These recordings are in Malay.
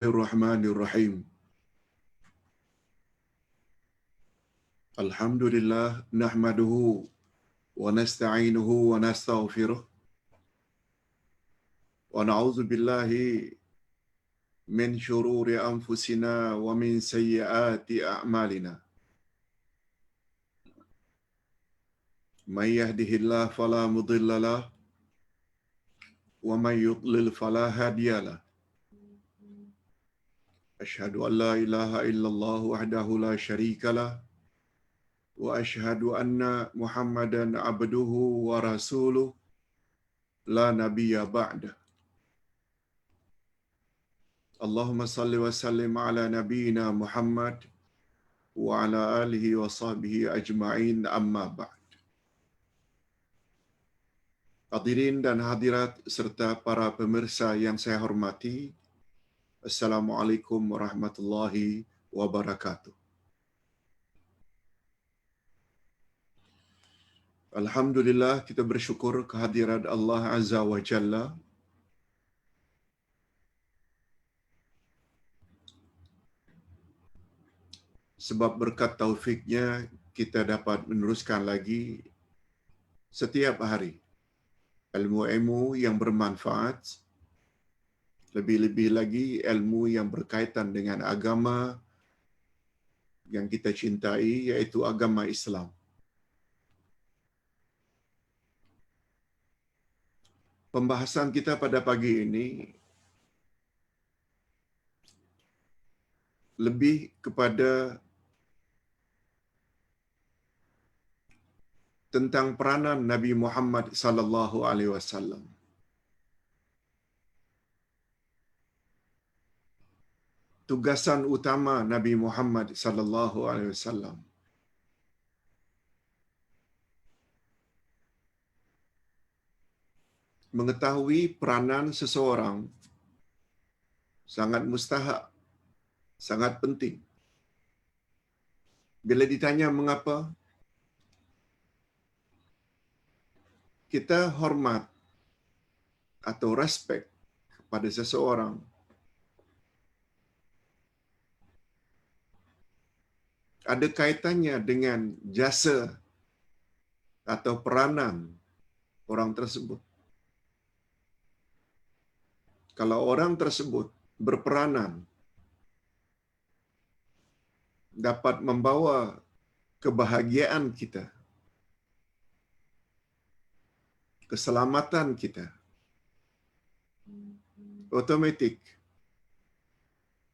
Bismillahirrahmanirrahim. Alhamdulillah nahmaduhu wa nasta'inuhu wa nastaghfiruh wa na'udzu billahi min shururi anfusina wa min sayyiati a'malina. May yahdihillahu fala mudilla lahu wa may yudlil fala hadiya lahu. Asyhadu an la ilaha illallah wahdahu la syarika lahu wa asyhadu anna Muhammadan abduhu wa rasuluh la nabiyya ba'da. Allahumma salli wa sallim ala nabiyyina Muhammad wa ala alihi wa sahbihi ajma'in amma ba'd. Hadirin dan hadirat serta para pemirsa yang saya hormati, Assalamualaikum warahmatullahi wabarakatuh. Alhamdulillah, kita bersyukur kehadirat Allah Azza wa Jalla sebab berkat taufiknya kita dapat meneruskan lagi setiap hari ilmu-ilmu yang bermanfaat, lebih-lebih lagi ilmu yang berkaitan dengan agama yang kita cintai, yaitu agama Islam. Pembahasan kita pada pagi ini lebih kepada tentang peranan Nabi Muhammad sallallahu alaihi wasallam. Tugasan utama Nabi Muhammad sallallahu alaihi wasallam. Mengetahui peranan seseorang sangat mustahak, sangat penting. Bila ditanya mengapa, kita hormat atau respect kepada seseorang ada kaitannya dengan jasa atau peranan orang tersebut. Kalau orang tersebut berperanan dapat membawa kebahagiaan kita, keselamatan kita, otomatik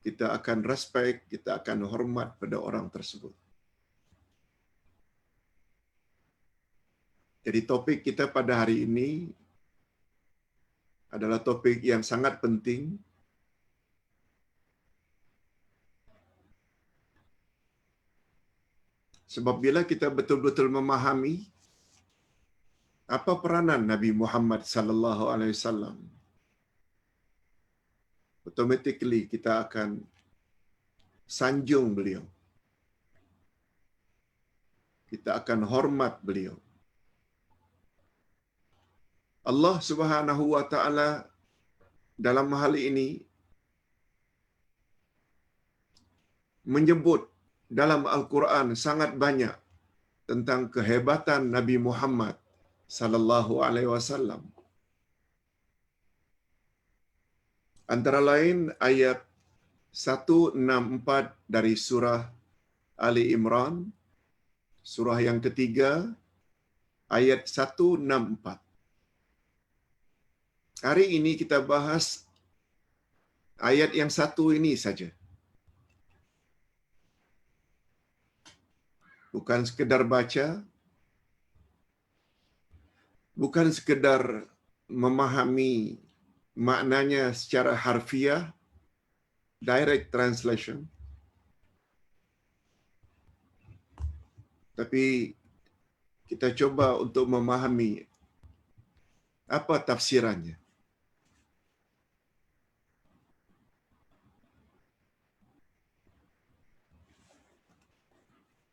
kita akan respect, kita akan hormat pada orang tersebut. Jadi topik kita pada hari ini adalah topik yang sangat penting. Sebab bila kita betul-betul memahami apa peranan Nabi Muhammad sallallahu alaihi wasallam, automatically kita akan sanjung beliau. Kita akan hormat beliau. Allah Subhanahu wa taala dalam hal ini menyebut dalam Al-Quran sangat banyak tentang kehebatan Nabi Muhammad sallallahu alaihi wasallam. Antara lain ayat 164 dari surah Ali Imran, surah yang ketiga, ayat 164. Hari ini kita bahas ayat yang satu ini saja. Bukan sekedar baca, bukan sekedar memahami maknanya secara harfiah, direct translation, tapi kita coba untuk memahami apa tafsirannya.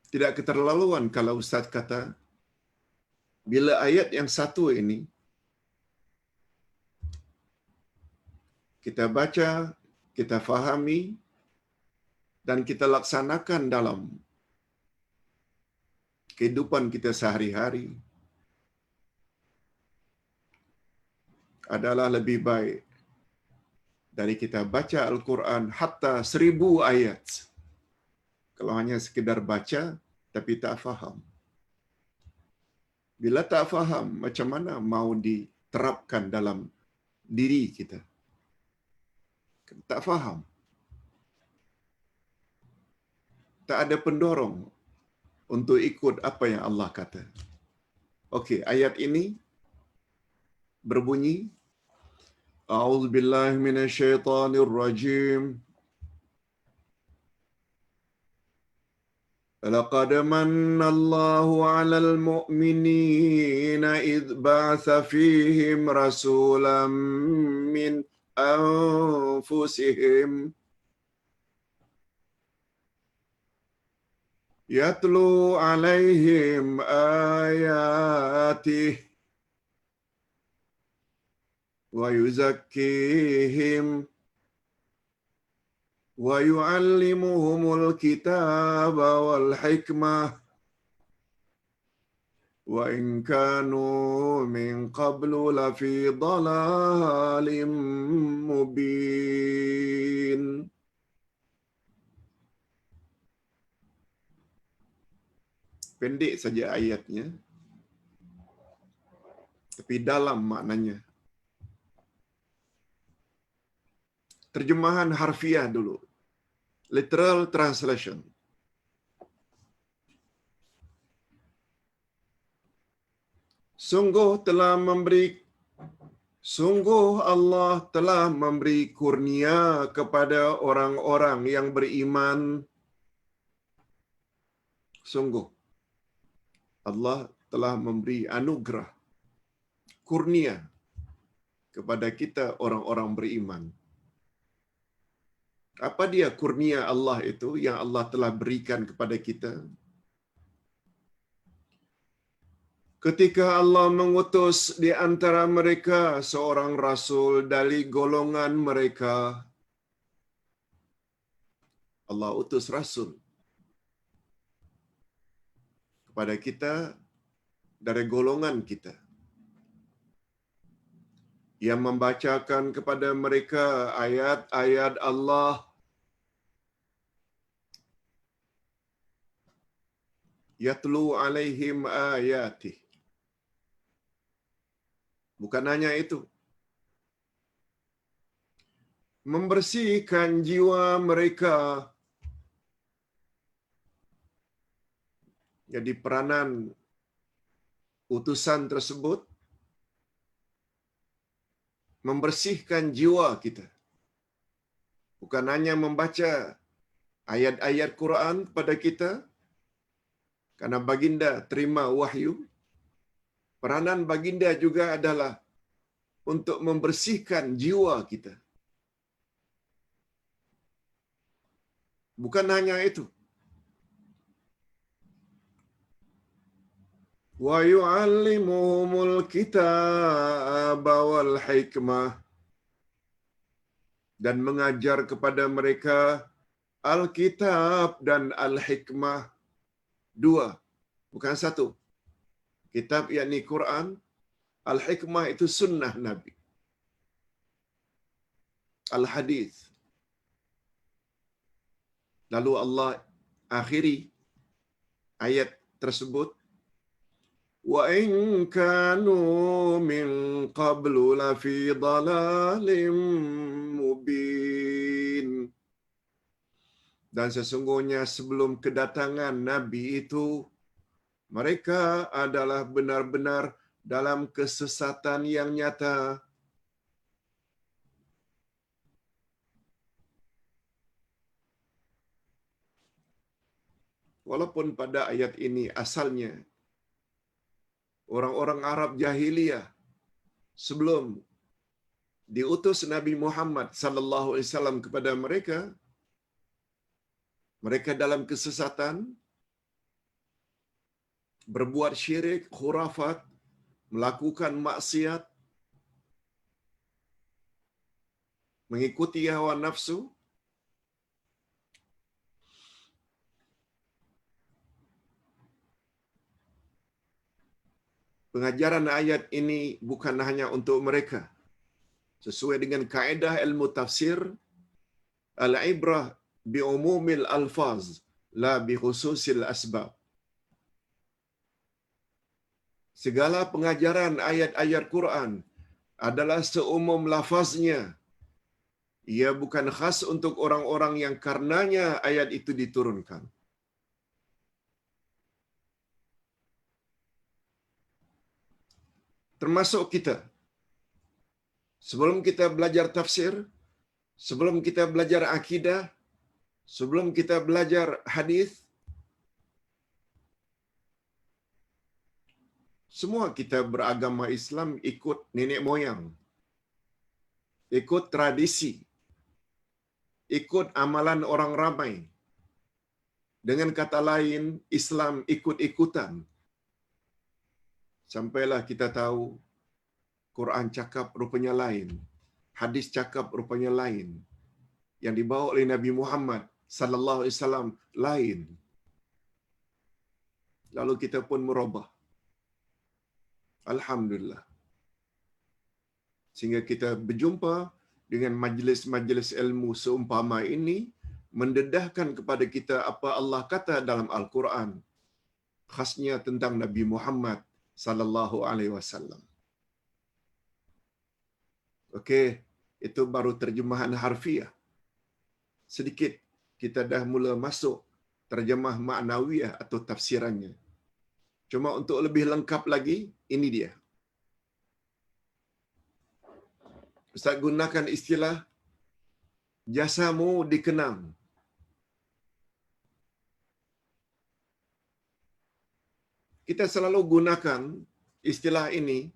Tidak keterlaluan kalau Ustaz kata, bila ayat yang satu ini kita baca kita fahami, dan kita laksanakan dalam kehidupan kita sehari-hari adalah lebih baik dari kita baca Al-Quran hatta 1000 ayat. Kalau hanya sekedar baca tapi tak faham. Bila tak faham, macam mana mau diterapkan dalam diri kita? Tak faham. Tak ada pendorong untuk ikut apa yang Allah kata. Okey, ayat ini berbunyi, A'udzubillahi minasyaitonirrajim. لقد من الله على المؤمنين إذ بعث فيهم رسولا من أنفسهم يتلو عليهم آياته ويزكيهم ويعلمهم الكتاب والحكمة وإن كانوا من قبل لفي ضلال مبين. Pendek saja ayatnya, tapi dalam maknanya. Terjemahan harfiah dulu. Literal translation. Sungguh Allah telah memberi kurnia kepada orang-orang yang beriman. Sungguh Allah telah memberi anugerah, kurnia kepada kita orang-orang beriman. Apa dia kurnia Allah itu yang Allah telah berikan kepada kita? Ketika Allah mengutus di antara mereka seorang rasul dari golongan mereka, Allah utus rasul kepada kita dari golongan kita, yang membacakan kepada mereka ayat-ayat Allah, yatlu alaihim ayatih. Bukan hanya itu, membersihkan jiwa mereka. Jadi peranan utusan tersebut membersihkan jiwa kita. Bukan hanya membaca ayat-ayat Quran kepada kita, karena baginda terima wahyu. Peranan baginda juga adalah untuk membersihkan jiwa kita. Bukan hanya itu. Wa yu'allimuhumul kitaba wal hikmah, dan mengajar kepada mereka Alkitab dan Al-Hikmah. Dua, bukan satu. Kitab yakni Quran, Al-Hikmah itu sunnah Nabi, Al-Hadis. Lalu Allah akhiri ayat tersebut, wa in kanu min qablu lafi dhalalim mubin. Dan sesungguhnya sebelum kedatangan Nabi itu, mereka adalah benar-benar dalam kesesatan yang nyata. Walaupun pada ayat ini asalnya orang-orang Arab jahiliyah sebelum diutus Nabi Muhammad sallallahu alaihi wasallam kepada mereka, mereka dalam kesesatan, berbuat syirik, khurafat, melakukan maksiat, mengikuti hawa nafsu, pengajaran ayat ini bukan hanya untuk mereka. Sesuai dengan kaedah ilmu tafsir, al-ibrah bi umumil alfaz la bi khususil asbab. Segala pengajaran ayat-ayat Quran adalah seumum lafaznya. Ia bukan khas untuk orang-orang yang karenanya ayat itu diturunkan. Termasuk kita. Sebelum kita belajar tafsir, sebelum kita belajar akidah, sebelum kita belajar hadis, semua kita beragama Islam ikut nenek moyang, ikut tradisi, ikut amalan orang ramai. Dengan kata lain, Islam ikut-ikutan. Sampailah kita tahu, Quran cakap rupanya lain, hadis cakap rupanya lain, yang dibawa oleh Nabi Muhammad sallallahu alaihi wasallam lain. Lalu kita pun merubah. Alhamdulillah. Sehingga kita berjumpa dengan majlis-majlis ilmu seumpama ini, mendedahkan kepada kita apa Allah kata dalam Al-Quran, khasnya tentang Nabi Muhammad sallallahu alaihi wasallam. Okey, itu baru terjemahan harfiah. Sedikit kita dah mula masuk terjemah maknawiyah atau tafsirannya. Cuma untuk lebih lengkap lagi, ini dia. Ustaz gunakan istilah jasamu dikenang. Kita selalu gunakan istilah ini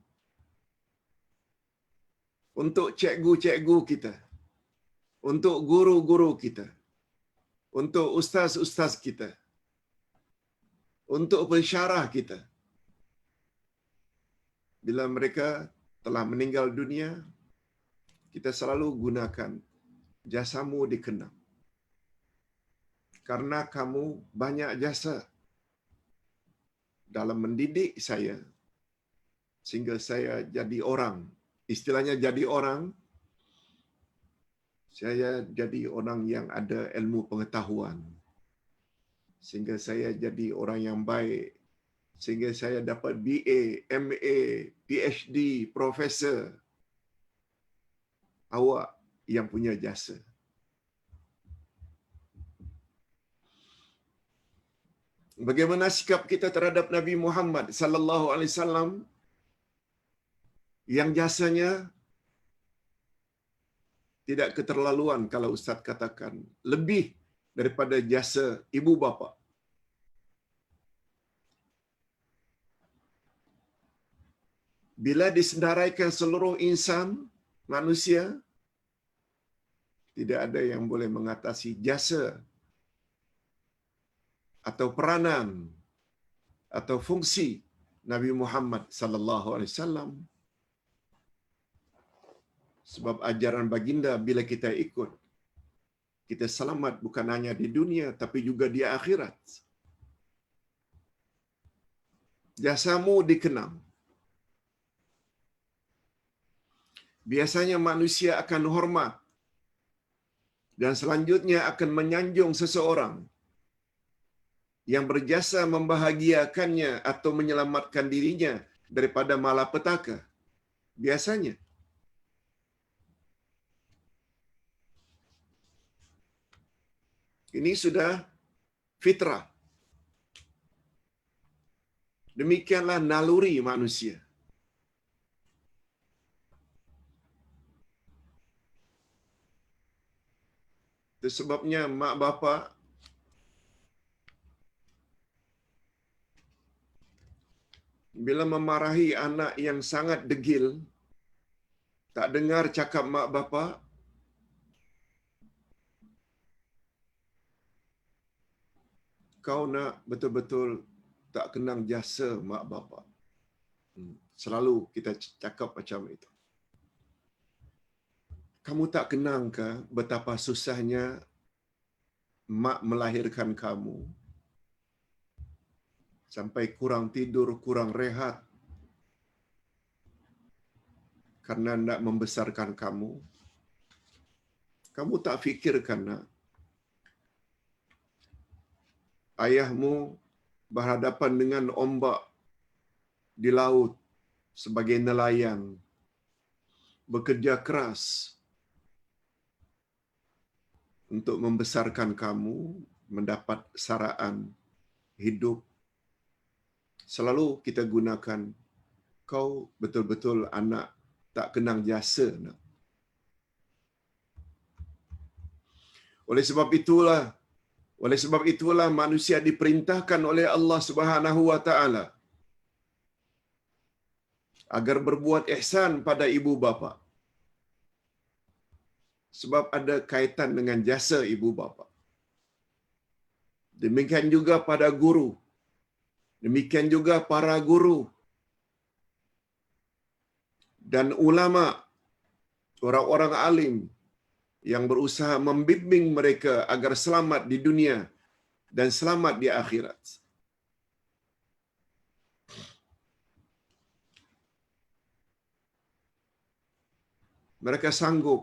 untuk cikgu-cikgu kita, untuk guru-guru kita, untuk ustaz-ustaz kita, untuk pensyarah kita. Bila mereka telah meninggal dunia, kita selalu gunakan jasamu dikenang. Karena kamu banyak jasa dalam mendidik saya, sehingga saya jadi orang. Istilahnya jadi orang, saya jadi orang yang ada ilmu pengetahuan. Sehingga saya jadi orang yang baik. Sehingga saya dapat BA, MA, PhD, profesor. Awak yang punya jasa. Bagaimana sikap kita terhadap Nabi Muhammad sallallahu alaihi wasallam yang jasanya tidak keterlaluan kalau Ustaz katakan, lebih daripada jasa ibu bapa. Bila disendaraikan seluruh insan, manusia, tidak ada yang boleh mengatasi jasa atau peranan atau fungsi Nabi Muhammad sallallahu alaihi wasallam. Sebab ajaran baginda bila kita ikut, kita selamat bukan hanya di dunia tapi juga di akhirat. Jasamu dikenang. Biasanya manusia akan hormat dan selanjutnya akan menyanjung seseorang yang berjasa membahagiakannya atau menyelamatkan dirinya daripada malapetaka. Biasanya. Ini sudah fitrah. Demikianlah naluri manusia. Itu sebabnya mak bapak bila memarahi anak yang sangat degil, tak dengar cakap mak bapak, kau nak betul-betul tak kenang jasa mak bapak. Selalu kita cakap macam itu. Kamu tak kenang ke betapa susahnya mak melahirkan kamu? Sampai kurang tidur, kurang rehat karena hendak membesarkan kamu. Kamu tak fikirkan nak, ayahmu berhadapan dengan ombak di laut sebagai nelayan, bekerja keras untuk membesarkan kamu, mendapat saraan hidup. Selalu kita gunakan, kau betul-betul anak tak kenang jasa nak. Oleh sebab itulah manusia diperintahkan oleh Allah Subhanahu wa taala agar berbuat ihsan pada ibu bapa. Sebab ada kaitan dengan jasa ibu bapa. Demikian juga pada guru. Demikian juga para guru dan ulama, orang-orang alim yang berusaha membimbing mereka agar selamat di dunia dan selamat di akhirat. Mereka sanggup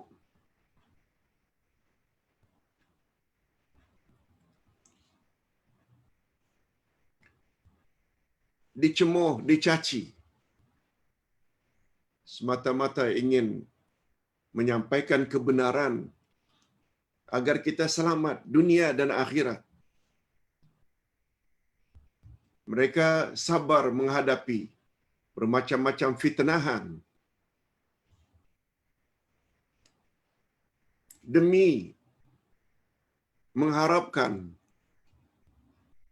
dicemuh, dicaci, semata-mata ingin menyampaikan kebenaran agar kita selamat dunia dan akhirat. Mereka sabar menghadapi bermacam-macam fitnahan demi mengharapkan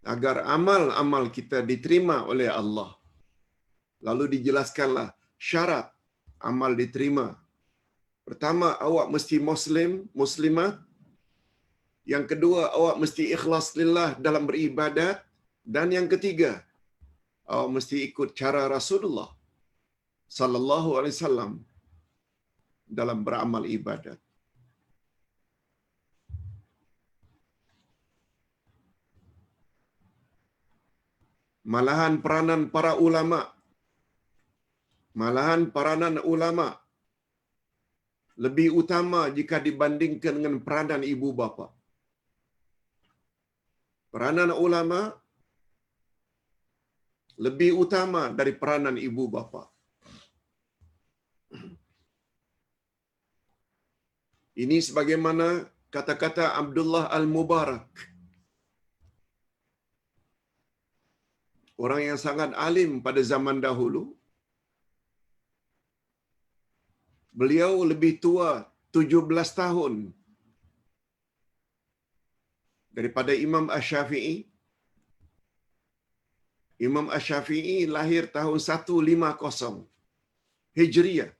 agar amal-amal kita diterima oleh Allah. Lalu dijelaskanlah syarat amal diterima. Pertama, awak mesti muslimah. Yang kedua, awak mesti ikhlas lillah dalam beribadat. Dan yang ketiga, awak mesti ikut cara Rasulullah sallallahu alaihi wasallam dalam beramal ibadat. Malahan peranan ulama lebih utama jika dibandingkan dengan peranan ibu bapa. Peranan ulama lebih utama dari peranan ibu bapa. Ini sebagaimana kata-kata Abdullah Al-Mubarak, orang yang sangat alim pada zaman dahulu. Beliau lebih tua 17 tahun daripada Imam Asy-Syafi'i. Imam Asy-Syafi'i lahir tahun 150 Hijriah.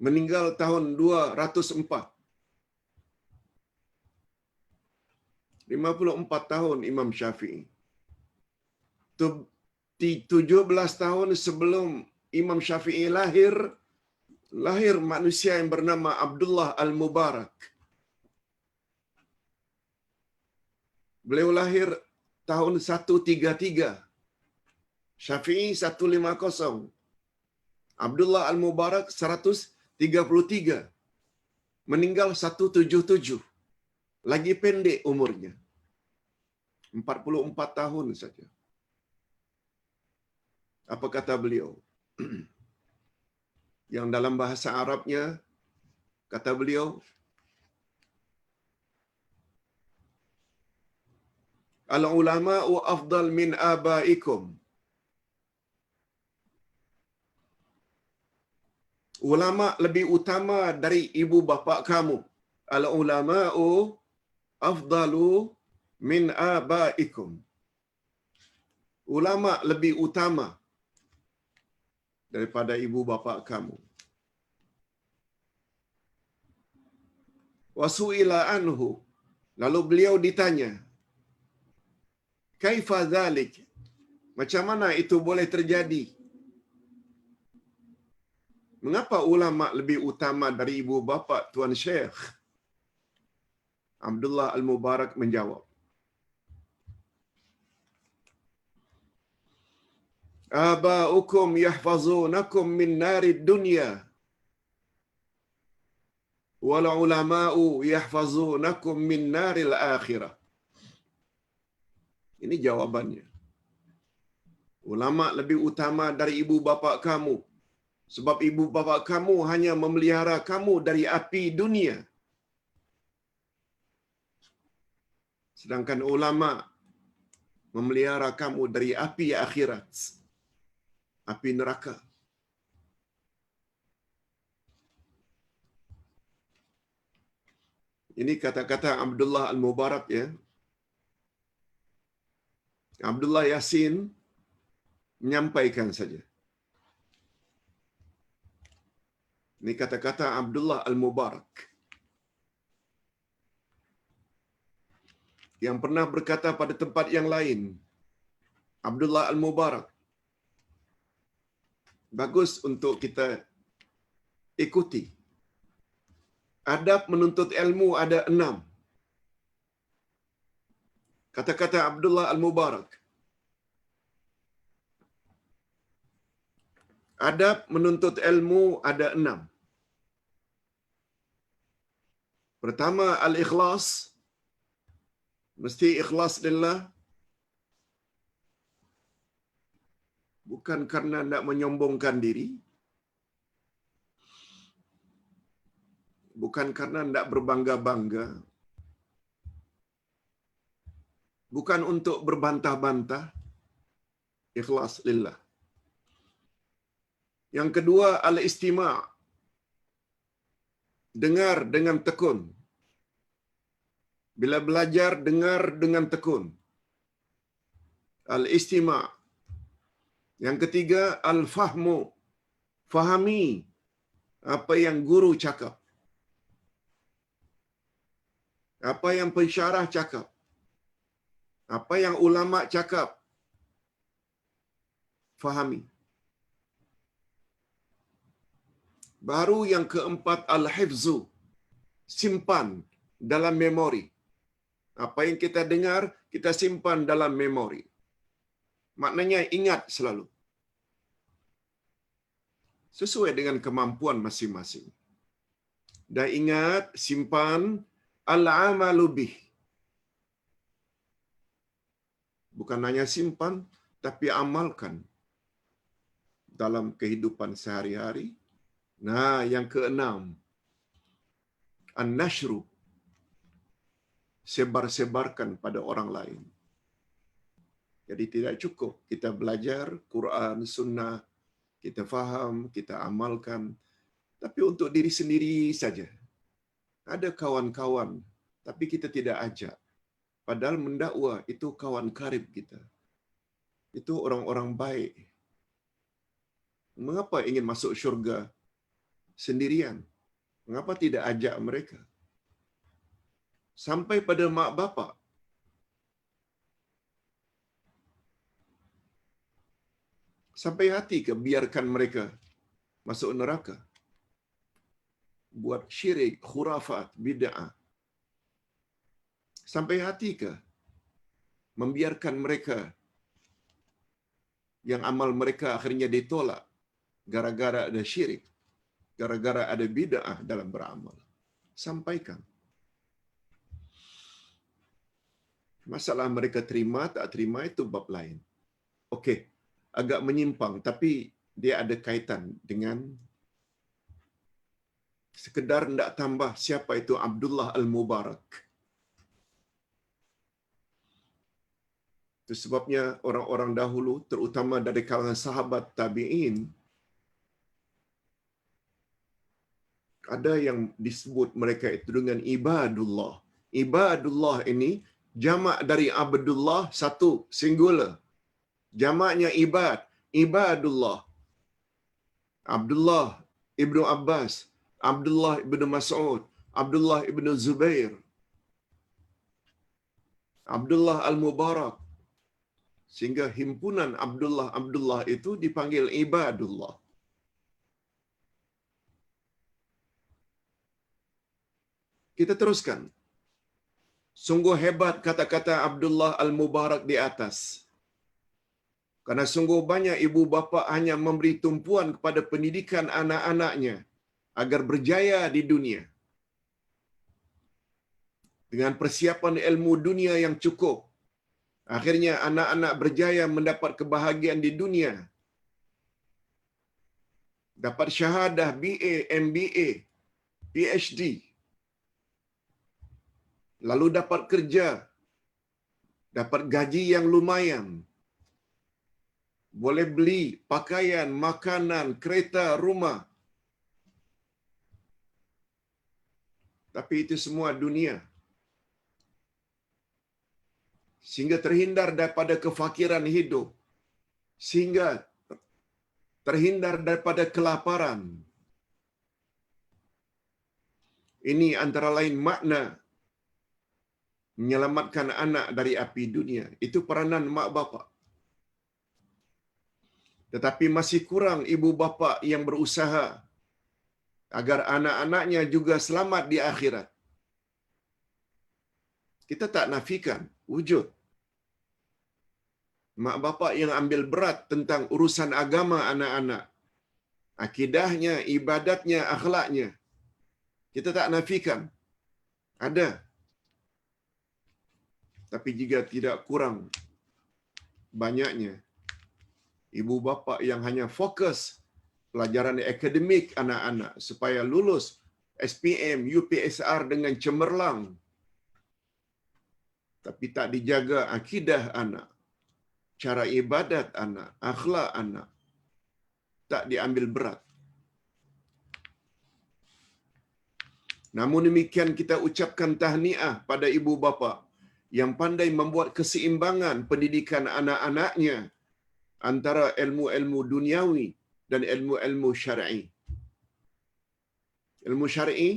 Meninggal tahun 204. 54 tahun Imam Syafi'i. 17 tahun sebelum Imam Syafi'i lahir manusia yang bernama Abdullah Al-Mubarak. Beliau lahir tahun 133. Syafi'i 150. Abdullah Al-Mubarak 133. Meninggal 177. Lagi pendek umurnya. 44 tahun saja. Apa kata beliau? Yang dalam bahasa Arabnya, kata beliau, al-ulama'u afdal min abaikum. Ulama lebih utama dari ibu bapa kamu. Al-ulama'u afdalu min abaikum. Ulama lebih utama daripada ibu bapa kamu. Wasu'ila anhu. Lalu beliau ditanya, kaifa dzalik? Macam mana itu boleh terjadi? Mengapa ulama lebih utama dari ibu bapa Tuan Syekh? Abdullah Al-Mubarak menjawab, "Aba'ukum yahfazunakum min narid dunya, wal ulama'u yahfazunakum min naril akhirah." Ini jawabannya. Ulama lebih utama dari ibu bapa kamu, sebab ibu bapa kamu hanya memelihara kamu dari api dunia. Sedangkan ulama memelihara kamu dari api akhirat, api neraka. Ini kata-kata Abdullah Al-Mubarak ya. Abdullah Yasin menyampaikan saja. Ini kata-kata Abdullah Al-Mubarak yang pernah berkata pada tempat yang lain. Abdullah Al-Mubarak bagus untuk kita ikuti. Adab menuntut ilmu ada 6. Kata-kata Abdullah Al-Mubarak. Adab menuntut ilmu ada 6. Pertama, al-ikhlas. Mesti ikhlas lillah. Bukan karena nak menyombongkan diri. Bukan karena nak berbangga-bangga. Bukan untuk berbantah-bantah. Ikhlas lillah. Yang kedua, al-istima'. Dengar dengan tekun. Bila belajar, dengar dengan tekun. Al-istima'. Yang ketiga, al-fahmu. Fahami apa yang guru cakap. Apa yang pensyarah cakap. Apa yang ulama cakap. Fahami. Baru yang keempat, al-hifzu. Simpan dalam memori. Apa yang kita dengar, kita simpan dalam memori. Maknanya ingat selalu. Sesuai dengan kemampuan masing-masing. Dan ingat, simpan al-amalu bih. Bukan hanya simpan, tapi amalkan dalam kehidupan sehari-hari. Nah, yang keenam, an-nashru. Sebar-sebarkan pada orang lain. Jadi tidak cukup kita belajar Quran, Sunnah, kita faham, kita amalkan, tapi untuk diri sendiri saja. Ada kawan-kawan, tapi kita tidak ajak. Padahal mendakwa itu kawan karib kita. Itu orang-orang baik. Mengapa ingin masuk syurga sendirian? Mengapa tidak ajak mereka? Sampai pada mak bapak. Sampai hati ke biarkan mereka masuk neraka? Buat syirik, khurafat, bid'ah. Sampai hati ke membiarkan mereka yang amal mereka akhirnya ditolak gara-gara ada syirik, gara-gara ada bid'ah dalam beramal? Sampaikan. Masalah mereka terima tak terima itu bab lain. Okey, agak menyimpang tapi dia ada kaitan dengan sekedar hendak tambah siapa itu Abdullah Al-Mubarak. Itu sebabnya orang-orang dahulu, terutama dari kalangan sahabat tabi'in, ada yang disebut mereka itu dengan ibadullah. Ibadullah ini jamak dari Abdullah, satu, singular. Jamaknya ibad, ibadullah. Abdullah ibnu Abbas, Abdullah ibnu Mas'ud, Abdullah ibnu Zubair, Abdullah Al-Mubarak. Sehingga himpunan Abdullah itu dipanggil ibadullah. Kita teruskan. Sungguh hebat kata-kata Abdullah Al-Mubarak di atas. Karena sungguh banyak ibu bapa hanya memberi tumpuan kepada pendidikan anak-anaknya agar berjaya di dunia. Dengan persiapan ilmu dunia yang cukup, akhirnya anak-anak berjaya mendapat kebahagiaan di dunia. Dapat syahadah BA, MBA, PhD. Lalu dapat kerja, dapat gaji yang lumayan. Boleh beli pakaian, makanan, kereta, rumah. Tapi itu semua dunia. Sehingga terhindar daripada kefakiran hidup. Sehingga terhindar daripada kelaparan. Ini antara lain makna menyelamatkan anak dari api dunia. Itu peranan mak bapa. Tetapi masih kurang ibu bapa yang berusaha agar anak-anaknya juga selamat di akhirat. Kita tak nafikan wujud mak bapak yang ambil berat tentang urusan agama anak-anak. Akidahnya, ibadatnya, akhlaknya. Kita tak nafikan. Ada. Tapi jika tidak kurang banyaknya ibu bapa yang hanya fokus pelajaran akademik anak-anak supaya lulus SPM, UPSR dengan cemerlang. Tapi tak dijaga akidah anak, cara ibadat anak, akhlak anak. Tak diambil berat. Namun demikian kita ucapkan tahniah pada ibu bapa yang pandai membuat keseimbangan pendidikan anak-anaknya antara ilmu-ilmu duniawi dan ilmu-ilmu syar'i. Ilmu syar'i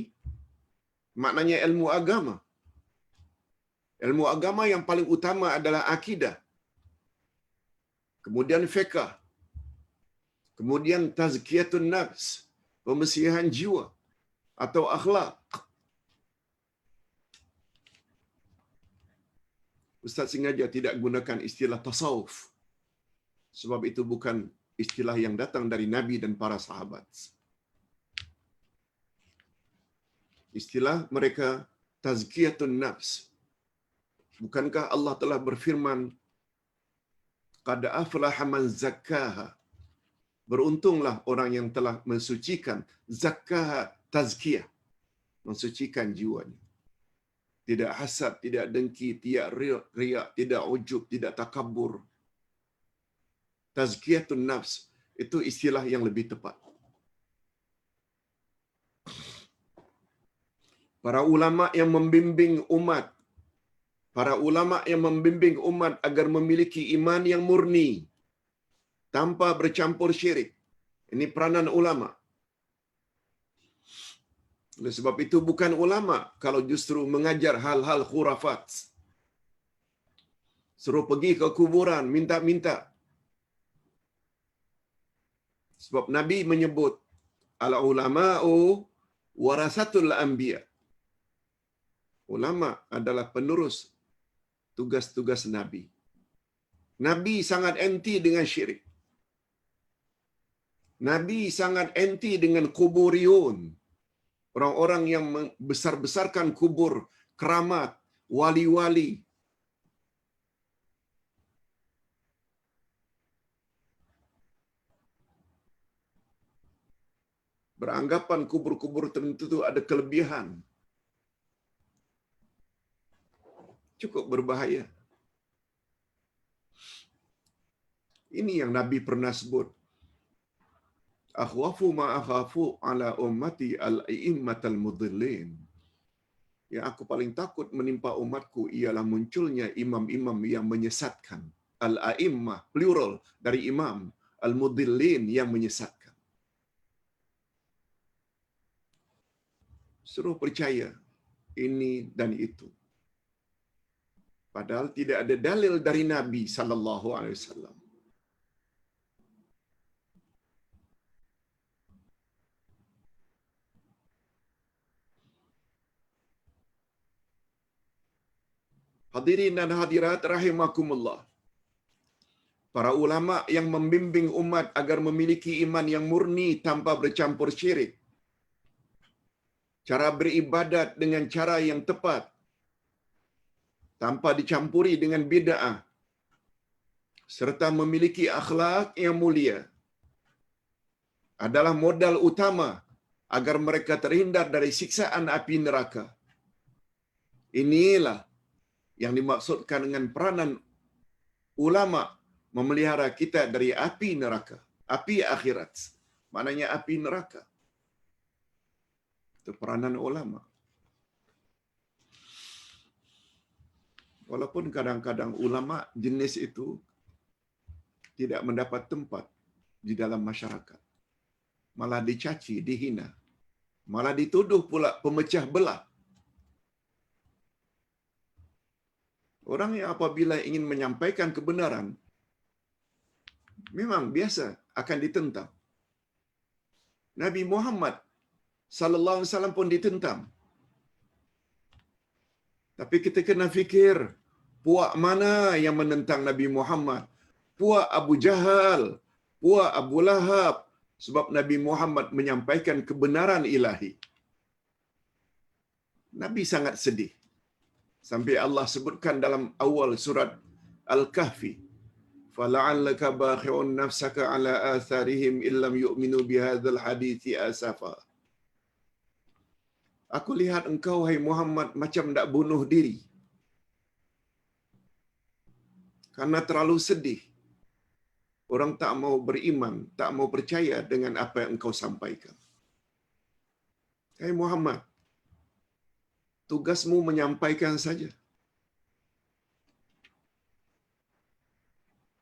maknanya ilmu agama. Ilmu agama yang paling utama adalah akidah. Kemudian fiqh. Kemudian tazkiyatun nafs, pembersihan jiwa atau akhlak. Ustaz sengaja tidak gunakan istilah tasawuf. Sebab itu bukan istilah yang datang dari Nabi dan para sahabat. Istilah mereka tazkiyatun nafs. Bukankah Allah telah berfirman, qad aflaha man zakkaha. Beruntunglah orang yang telah mensucikan, zakkaha, tazkiyah, mensucikan jiwanya. Tidak hasad, tidak dengki, tidak riak, tidak ujub, tidak takabur. Tazkiyatun nafs itu istilah yang lebih tepat. Para ulama yang membimbing umat, agar memiliki iman yang murni tanpa bercampur syirik. Ini peranan ulama. Oleh sebab itu bukan ulama kalau justru mengajar hal-hal khurafat. Suruh pergi ke kuburan, minta-minta. Sebab Nabi menyebut al-ulama'u warasatul anbiya. Ulama adalah penerus tugas-tugas Nabi. Nabi sangat anti dengan syirik. Nabi sangat anti dengan kuburiyun. Orang-orang yang besar-besarkan kubur, keramat, wali-wali. Beranggapan kubur-kubur tertentu itu ada kelebihan. Cukup berbahaya. Ini yang Nabi pernah sebut. Akhwafu ma akhafu ala ummati al-a'immatal mudhillin. Yang aku paling takut menimpa umatku ialah munculnya imam-imam yang menyesatkan. Al-a'immah, plural dari imam. Al-mudhillin yang menyesatkan. Suruh percaya ini dan itu. Padahal tidak ada dalil dari Nabi sallallahu alaihi wasallam. Hadirin dan hadirat rahimakumullah. Para ulama yang membimbing umat agar memiliki iman yang murni tanpa bercampur syirik. Cara beribadat dengan cara yang tepat tanpa dicampuri dengan bid'ah, serta memiliki akhlak yang mulia adalah modal utama agar mereka terhindar dari siksaan api neraka. Inilah yang dimaksudkan dengan peranan ulama memelihara kita dari api neraka, api akhirat. Maknanya api neraka. Itu peranan ulama. Walaupun kadang-kadang ulama jenis itu tidak mendapat tempat di dalam masyarakat. Malah dicaci, dihina. Malah dituduh pula pemecah belah. Orang yang apabila ingin menyampaikan kebenaran, memang biasa akan ditentang. Nabi Muhammad sallallahu alaihi wasallam pun ditentang. Tapi kita kena fikir, puak mana yang menentang Nabi Muhammad? Puak Abu Jahal, puak Abu Lahab, sebab Nabi Muhammad menyampaikan kebenaran ilahi. Nabi sangat sedih. Sampai Allah sebutkan dalam awal surat Al-Kahfi, "Fala'allaka bakhi'un nafsaka 'ala atharihim illam yu'minu bihadzal hadithi asafa." Aku lihat engkau, hai Muhammad, macam nak bunuh diri. Karena terlalu sedih. Orang tak mau beriman, tak mau percaya dengan apa yang engkau sampaikan. Hai Muhammad, tugasmu menyampaikan saja.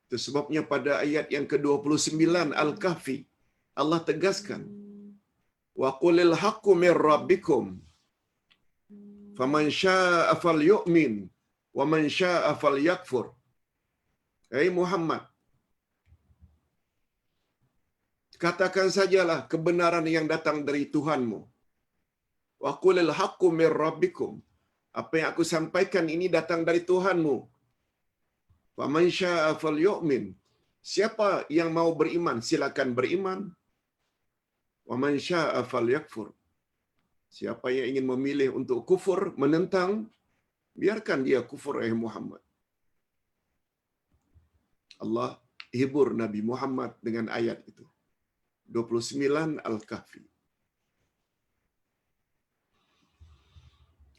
Itu sebabnya pada ayat yang ke-29 Al-Kahfi, Allah tegaskan, "Wa qulil haqqu mir rabbikum, faman syaa'a falyu'min, wa man syaa'a falyakfur." Hai Muhammad, katakan sajalah kebenaran yang datang dari Tuhanmu. Wa qulil haqqu mir rabbikum. Apa yang aku sampaikan ini datang dari Tuhanmu. Wa man syaa'a falyu'min. Siapa yang mau beriman, silakan beriman. Wa man syaa'a falyakfur. Siapa yang ingin memilih untuk kufur, menentang, biarkan dia kufur, ya Muhammad. Allah hibur Nabi Muhammad dengan ayat itu. 29 Al-Kahfi.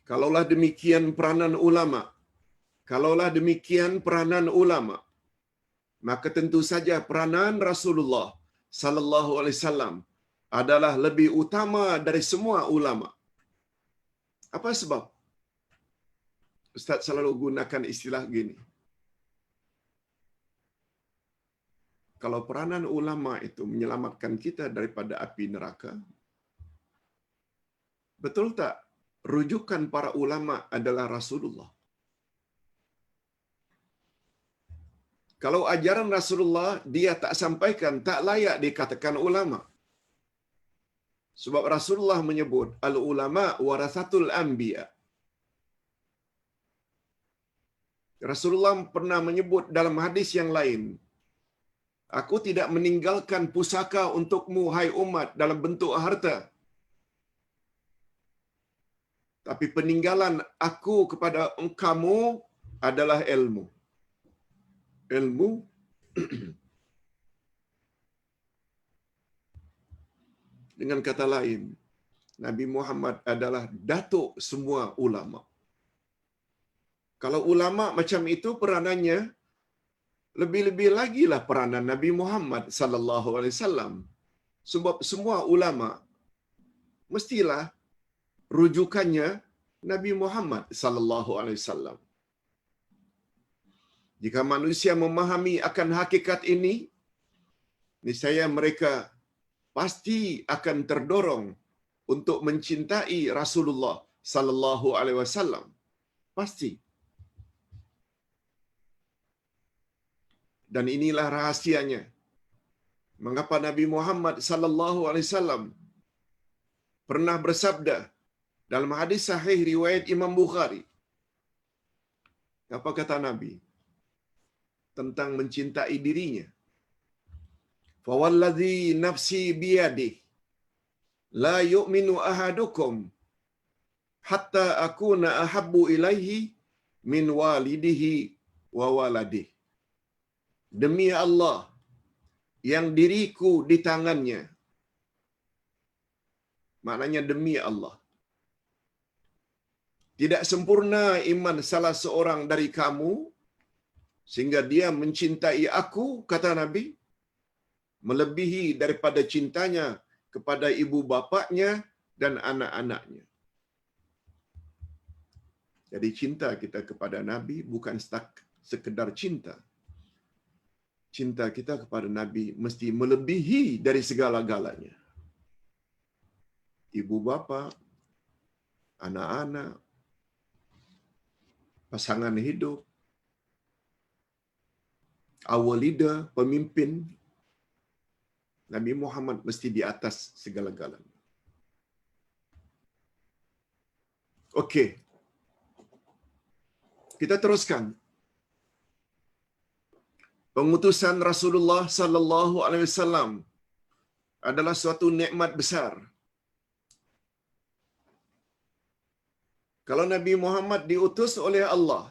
Kalaulah demikian peranan ulama, maka tentu saja peranan Rasulullah sallallahu alaihi wasallam adalah lebih utama dari semua ulama. Apa sebab? Ustaz selalu gunakan istilah gini. Kalau peranan ulama itu menyelamatkan kita daripada api neraka, betul tak rujukan para ulama adalah Rasulullah? Kalau ajaran Rasulullah dia tak sampaikan, tak layak dikatakan ulama. Sebab Rasulullah menyebut, al-ulama warasatul anbiya. Rasulullah pernah menyebut dalam hadis yang lain, "Aku tidak meninggalkan pusaka untukmu, hai umat, dalam bentuk harta. Tapi peninggalan aku kepada kamu adalah ilmu." Ilmu dengan kata lain, Nabi Muhammad adalah datuk semua ulama. Kalau ulama macam itu peranannya, lebih-lebih lagi lah peranan Nabi Muhammad sallallahu alaihi wasallam. Sebab semua ulama mestilah rujukannya Nabi Muhammad sallallahu alaihi wasallam. Jika manusia memahami akan hakikat ini, niscaya mereka pasti akan terdorong untuk mencintai Rasulullah sallallahu alaihi wasallam. Pasti. Dan inilah rahasianya. Mengapa Nabi Muhammad sallallahu alaihi wasallam pernah bersabda dalam hadis sahih riwayat Imam Bukhari. Apa kata Nabi tentang mencintai dirinya? Fawallazi nafsi biyadihi la yu'minu ahadukum hatta akuna ahabbu ilaihi min walidihi wa waladihi. Demi Allah yang diriku di tangannya. Maknanya demi Allah. Tidak sempurna iman salah seorang dari kamu sehingga dia mencintai aku, kata Nabi, melebihi daripada cintanya kepada ibu bapaknya dan anak-anaknya. Jadi cinta kita kepada Nabi bukan sekedar cinta. Cinta kita kepada Nabi mesti melebihi dari segala-galanya. Ibu bapa, anak-anak, pasangan hidup, our leader, pemimpin, Nabi Muhammad mesti di atas segala-galanya. Okey. Kita teruskan. Pengutusan Rasulullah sallallahu alaihi wasallam adalah suatu nikmat besar. Kalau Nabi Muhammad diutus oleh Allah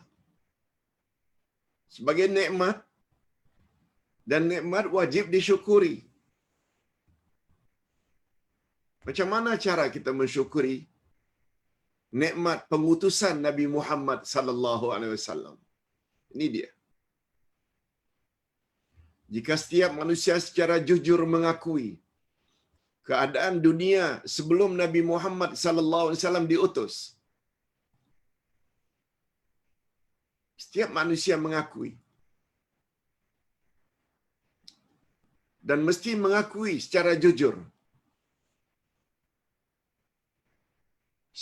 sebagai nikmat, dan nikmat wajib disyukuri. Macam mana cara kita mensyukuri nikmat pengutusan Nabi Muhammad sallallahu alaihi wasallam? Ini dia. Jika setiap manusia secara jujur mengakui keadaan dunia sebelum Nabi Muhammad sallallahu alaihi wasallam diutus, setiap manusia mengakui dan mesti mengakui secara jujur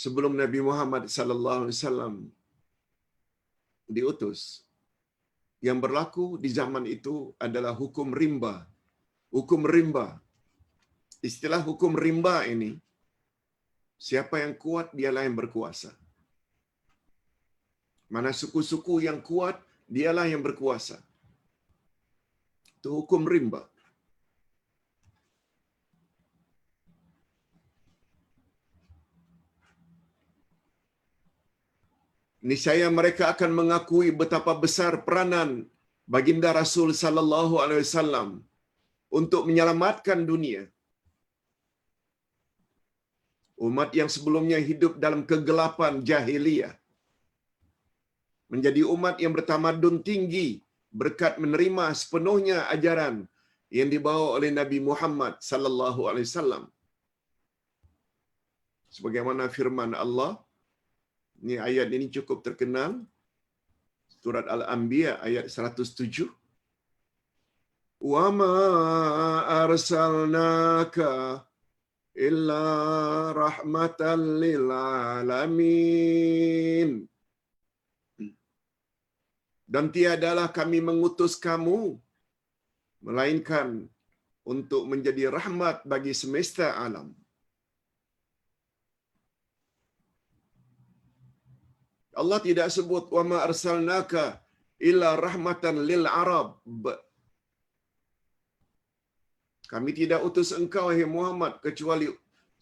sebelum Nabi Muhammad sallallahu alaihi wasallam diutus, yang berlaku di zaman itu adalah hukum rimba. Hukum rimba. Istilah hukum rimba ini, siapa yang kuat dialah yang berkuasa. Mana suku-suku yang kuat dialah yang berkuasa. Itu hukum rimba. Niscaya mereka akan mengakui betapa besar peranan baginda Rasul sallallahu alaihi wasallam untuk menyelamatkan dunia. Umat yang sebelumnya hidup dalam kegelapan jahiliyah menjadi umat yang bertamadun tinggi berkat menerima sepenuhnya ajaran yang dibawa oleh Nabi Muhammad sallallahu alaihi wasallam. Sebagaimana firman Allah, ini ayat ini cukup terkenal, surat Al-Anbiya ayat 107. Wa ma arsalnaka illa rahmatan lil alamin. Dan tiadalah kami mengutus kamu melainkan untuk menjadi rahmat bagi semesta alam. Allah tidak sebut wa ma arsalnaka illa rahmatan lil arab. Kami tidak utus engkau wahai Muhammad kecuali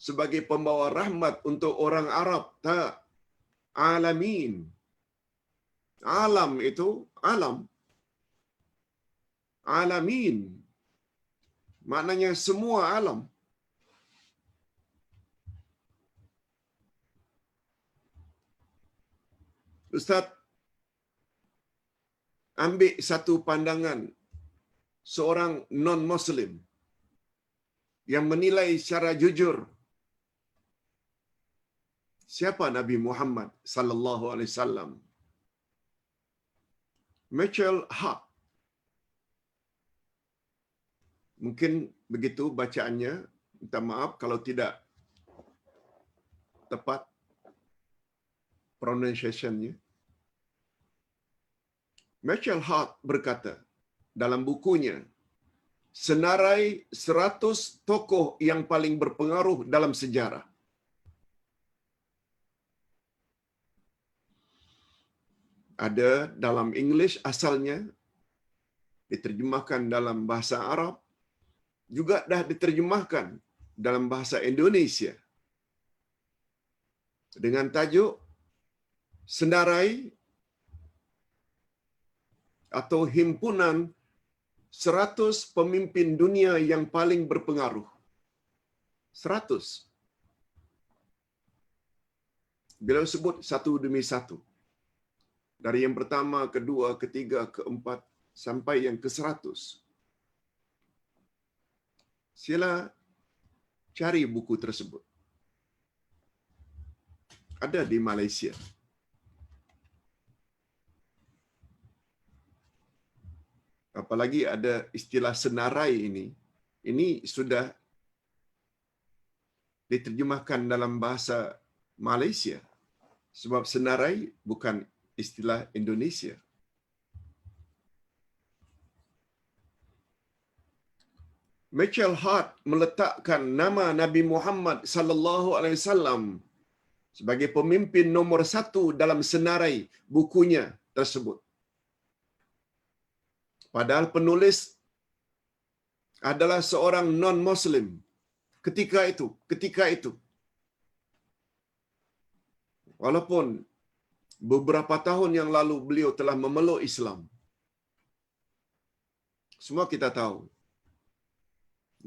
sebagai pembawa rahmat untuk orang Arab. Tak. Alamin. Alam itu alam. Alamin. Maknanya semua alam. Ustaz, ambil satu pandangan seorang non-Muslim yang menilai secara jujur siapa Nabi Muhammad sallallahu alaihi wasallam. Mitchell Hart. Mungkin begitu bacaannya, minta maaf kalau tidak tepat pronunciation-nya. Mitchell Hart berkata dalam bukunya, senarai 100 tokoh yang paling berpengaruh dalam sejarah. Ada dalam English asalnya, diterjemahkan dalam bahasa Arab, juga dah diterjemahkan dalam bahasa Indonesia dengan tajuk Senarai atau Himpunan 100 Pemimpin Dunia yang Paling Berpengaruh. 100. Beliau sebut satu demi satu. Dari yang pertama, kedua, ketiga, keempat, sampai yang ke-100. Sila cari buku tersebut. Ada di Malaysia. Apalagi ada istilah senarai ini. Ini sudah diterjemahkan dalam bahasa Malaysia. Sebab senarai bukan istilah Indonesia. Mitchell Hart meletakkan nama Nabi Muhammad sallallahu alaihi wasallam sebagai pemimpin nomor 1 dalam senarai bukunya tersebut. Padahal penulis adalah seorang non-Muslim ketika itu. Walaupun beberapa tahun yang lalu beliau telah memeluk Islam. Semua kita tahu.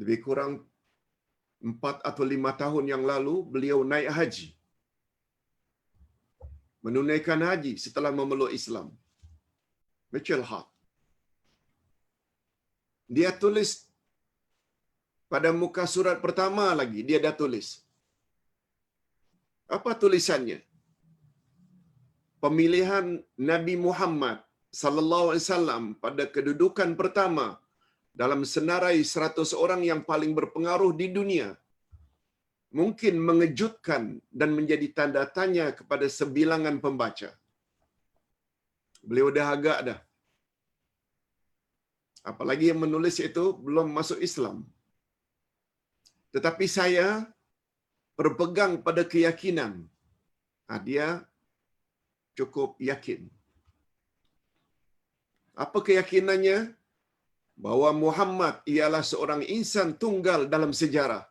Lebih kurang 4 atau 5 tahun yang lalu beliau naik haji. Menunaikan haji setelah memeluk Islam. Mitchell Hart. Dia tulis pada muka surat pertama lagi, dia dah tulis. Apa tulisannya? Pemilihan Nabi Muhammad sallallahu alaihi wasallam pada kedudukan pertama dalam senarai 100 orang yang paling berpengaruh di dunia mungkin mengejutkan dan menjadi tanda tanya kepada sebilangan pembaca. Beliau dah agak dah. Apalagi yang menulis itu belum masuk Islam. Tetapi saya berpegang pada keyakinan. Dia cukup yakin. Apa keyakinannya? Bahwa Muhammad ialah seorang insan tunggal dalam sejarah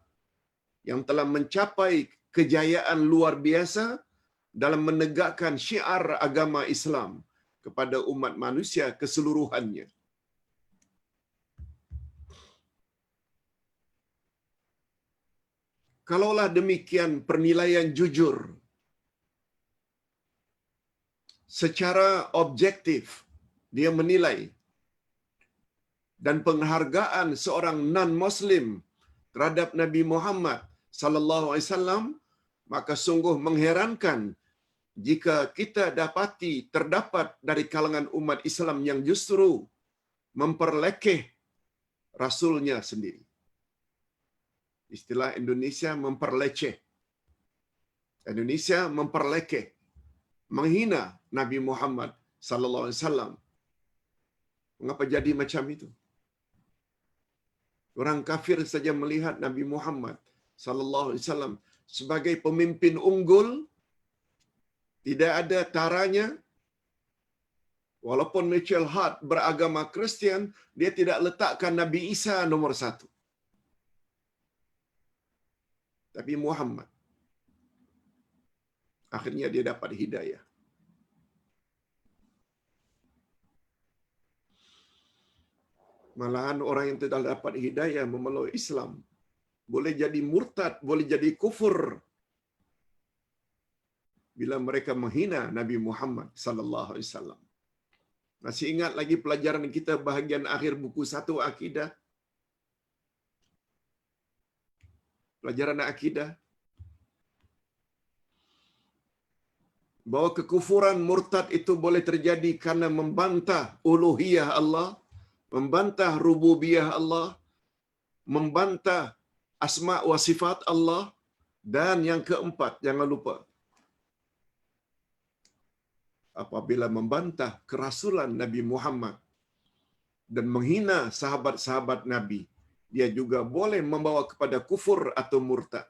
yang telah mencapai kejayaan luar biasa dalam menegakkan syiar agama Islam kepada umat manusia keseluruhannya. Kalaulah demikian penilaian jujur, secara objektif dia menilai, dan penghargaan seorang non-Muslim terhadap Nabi Muhammad sallallahu alaihi wasallam, maka sungguh mengherankan jika kita dapati terdapat dari kalangan umat Islam yang justru memperlekeh Rasulnya sendiri. Istilah Indonesia memperleceh. Indonesia memperlekeh, menghina Nabi Muhammad sallallahu alaihi wasallam. Mengapa jadi macam itu? Orang kafir saja melihat Nabi Muhammad sallallahu alaihi wasallam sebagai pemimpin unggul, tidak ada taranya. Walaupun Mitchell Hart beragama Kristian, dia tidak letakkan Nabi Isa nomor 1. Tapi Muhammad. Akhirnya dia dapat hidayah. Malahan orang yang tidak dapat hidayah memeluk Islam boleh jadi murtad, boleh jadi kufur bila mereka menghina Nabi Muhammad sallallahu alaihi wasallam. Masih ingat lagi pelajaran kita bahagian akhir buku 1 akidah? Pelajaran akidah bahwa kekufuran murtad itu boleh terjadi karena membantah uluhiyah Allah, membantah rububiyah Allah, membantah asma wa sifat Allah, dan yang keempat, jangan lupa, apabila membantah kerasulan Nabi Muhammad dan menghina sahabat-sahabat Nabi, dia juga boleh membawa kepada kufur atau murtad.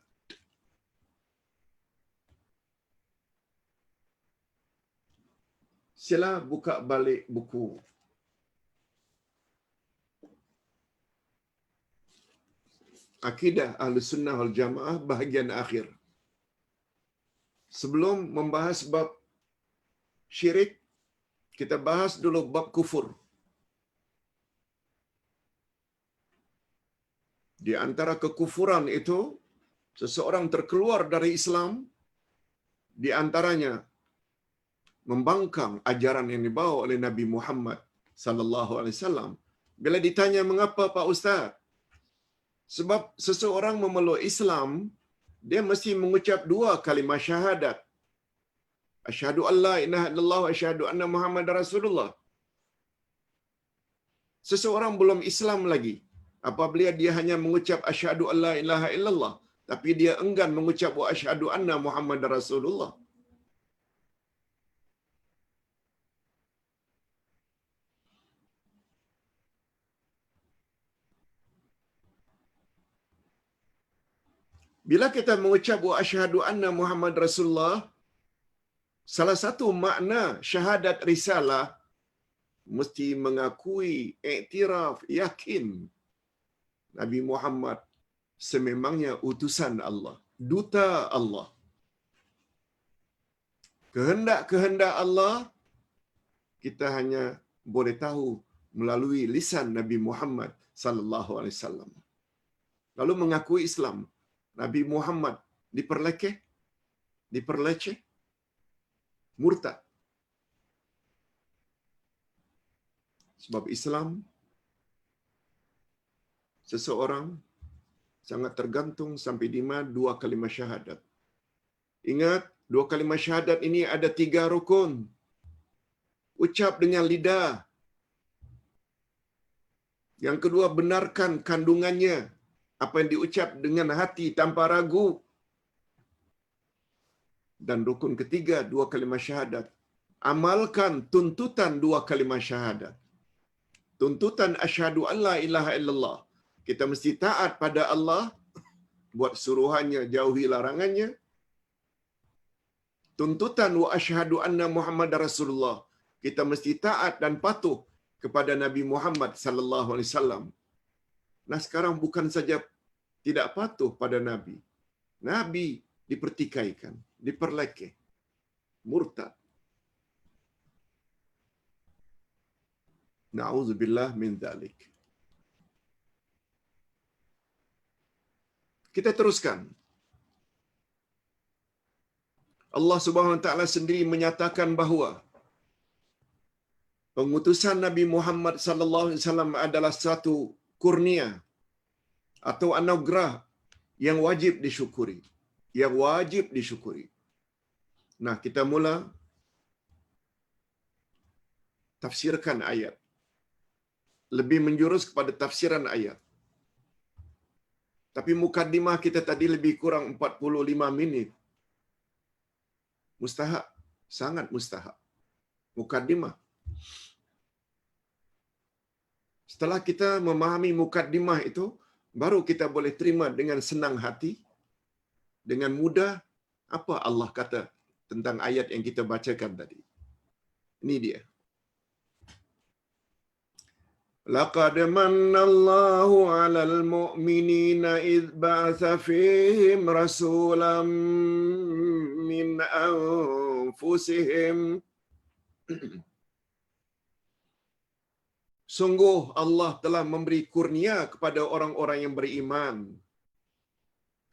Sila buka balik buku Akidah Ahlus Sunnah wal Jamaah bahagian akhir. Sebelum membahas bab syirik, kita bahas dulu bab kufur. Di antara kekufuran itu, seseorang terkeluar dari Islam, di antaranya membangkang ajaran yang dibawa oleh Nabi Muhammad sallallahu alaihi wasallam. Bila ditanya mengapa Pak Ustaz? Sebab seseorang memeluk Islam, dia mesti mengucap dua kalimah syahadat. Asyhadu an la ilaha illallah wa asyhadu anna Muhammadar Rasulullah. Seseorang belum Islam lagi apabila dia hanya mengucap asyhadu an la ilaha illallah, tapi dia enggan mengucap wa asyhadu anna Muhammadar Rasulullah. Bila kita mengucap wa asyhadu anna Muhammad Rasulullah, salah satu makna syahadat risalah mesti mengakui, iktiraf, yakin Nabi Muhammad sememangnya utusan Allah, duta Allah. Kehendak-kehendak Allah kita hanya boleh tahu melalui lisan Nabi Muhammad sallallahu alaihi wasallam. Lalu mengakui Islam, Nabi Muhammad diperleceh, murtad. Sebab Islam, seseorang sangat tergantung sampai di mana dua kalimah syahadat. Ingat, dua kalimah syahadat ini ada 3 rukun. Ucap dengan lidah. Yang kedua, benarkan kandungannya. Apa yang diucap dengan hati tanpa ragu. Dan rukun ketiga, dua kalimah syahadat. Amalkan tuntutan dua kalimah syahadat. Tuntutan asyhadu an la ilaha illallah. Kita mesti taat pada Allah, buat suruhannya, jauhi larangannya. Tuntutan wa asyhadu anna Muhammadar Rasulullah. Kita mesti taat dan patuh kepada Nabi Muhammad sallallahu alaihi wasallam. Nah, sekarang bukan saja tidak patuh pada Nabi. Nabi dipertikaikan, diperlekeh, murtad. Na'udzubillah min dzalik. Kita teruskan. Allah Subhanahu wa taala sendiri menyatakan bahawa pengutusan Nabi Muhammad sallallahu alaihi wasallam adalah satu kurnia atau anugerah yang wajib disyukuri. Yang wajib disyukuri. Nah, kita mula tafsirkan ayat. Lebih menjurus kepada tafsiran ayat. Tapi mukaddimah kita tadi lebih kurang 45 minit. Mustahak, sangat mustahak. Mukaddimah. Setelah kita memahami mukaddimah itu, baru kita boleh terima dengan senang hati, dengan mudah, apa Allah kata tentang ayat yang kita bacakan tadi. Ini dia. Laqad mannallahu 'alal mu'minina idh ba'atha fihim rasulan min anfusihim. Sungguh Allah telah memberi kurnia kepada orang-orang yang beriman.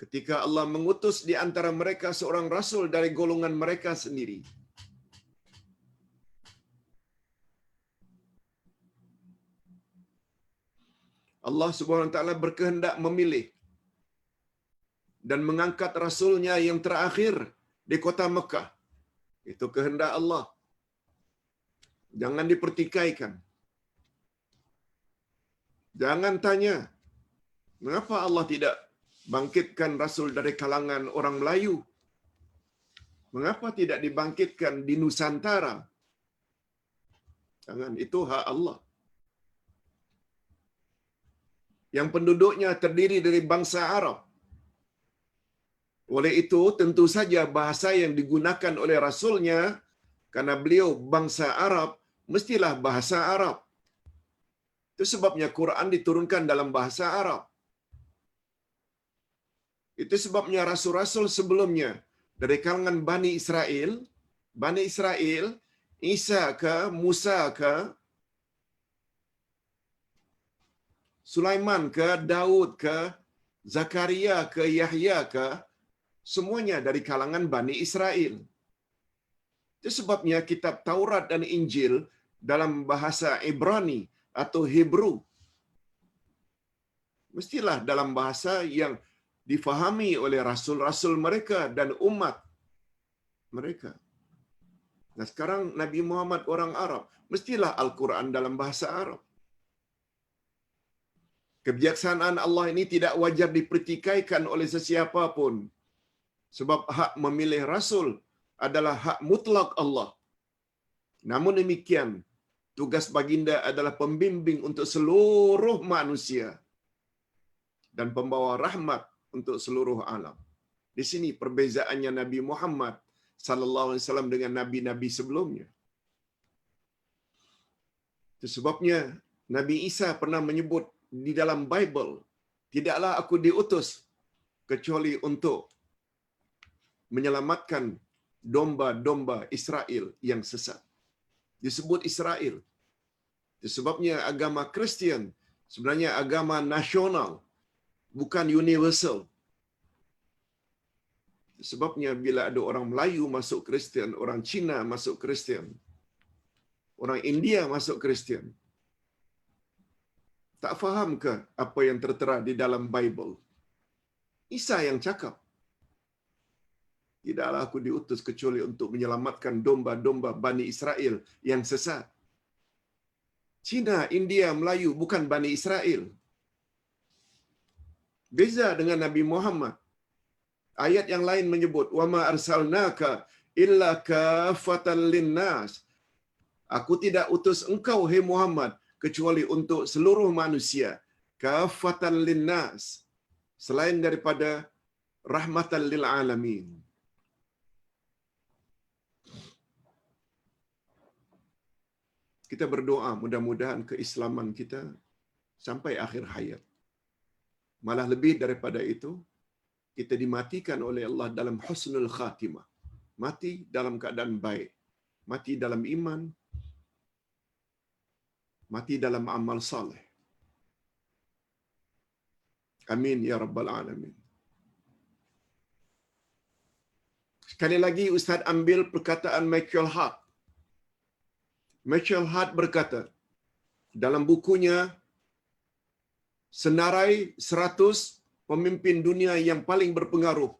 Ketika Allah mengutus di antara mereka seorang rasul dari golongan mereka sendiri. Allah Subhanahu wa taala berkehendak memilih dan mengangkat rasulnya yang terakhir di kota Mekah. Itu kehendak Allah. Jangan dipertikaikan. Jangan tanya, mengapa Allah tidak bangkitkan rasul dari kalangan orang Melayu? Mengapa tidak dibangkitkan di Nusantara? Jangan, itu hak Allah. Yang penduduknya terdiri dari bangsa Arab. Oleh itu, tentu saja bahasa yang digunakan oleh rasulnya Karena beliau bangsa Arab, mestilah bahasa Arab. Itu sebabnya Quran diturunkan dalam bahasa Arab. Itu sebabnya rasul-rasul sebelumnya dari kalangan Bani Israel, Isa ke, Musa ke, Sulaiman ke, Daud ke, Zakaria ke, Yahya ke, semuanya dari kalangan Bani Israel. Itu sebabnya kitab Taurat dan Injil dalam bahasa Ibrani atau Hebrew mestilah dalam bahasa yang difahami oleh rasul-rasul mereka dan umat mereka. Nah, sekarang Nabi Muhammad orang Arab, mestilah Al-Quran dalam bahasa Arab. Kebijaksanaan Allah ini tidak wajar dipertikaikan oleh sesiapa pun. Sebab hak memilih rasul adalah hak mutlak Allah. Namun demikian, tugas baginda adalah pembimbing untuk seluruh manusia dan pembawa rahmat untuk seluruh alam. Di sini perbezaannya Nabi Muhammad sallallahu alaihi wasallam dengan nabi-nabi sebelumnya. Itu sebabnya Nabi Isa pernah menyebut di dalam Bible, tidaklah aku diutus kecuali untuk menyelamatkan domba-domba Israel yang sesat. Disebut Israel. Itu sebabnya agama Kristian sebenarnya agama nasional, bukan universal. Sebabnya bila ada orang Melayu masuk Kristian, orang Cina masuk Kristian, orang India masuk Kristian, tak faham ke apa yang tertera di dalam Bible? Isa yang cakap, tidaklah aku diutus kecuali untuk menyelamatkan domba-domba Bani Israel yang sesat. Cina, India, Melayu bukan Bani Israel. Beza dengan Nabi Muhammad. Ayat yang lain menyebut, "Wama arsalnaka illa kafatan linnas." Aku tidak utus engkau, hai Muhammad, kecuali untuk seluruh manusia. Kafatan linnas. Selain daripada rahmatan lil alamin. Kita berdoa mudah-mudahan keislaman kita sampai akhir hayat. Malah lebih daripada itu, kita dimatikan oleh Allah dalam husnul khatimah. Mati dalam keadaan baik. Mati dalam iman. Mati dalam amal saleh. Amin ya rabbal alamin. Sekali lagi Ustaz ambil perkataan Michael Hart. Michael Hart berkata dalam bukunya Senarai 100 Pemimpin Dunia yang Paling Berpengaruh,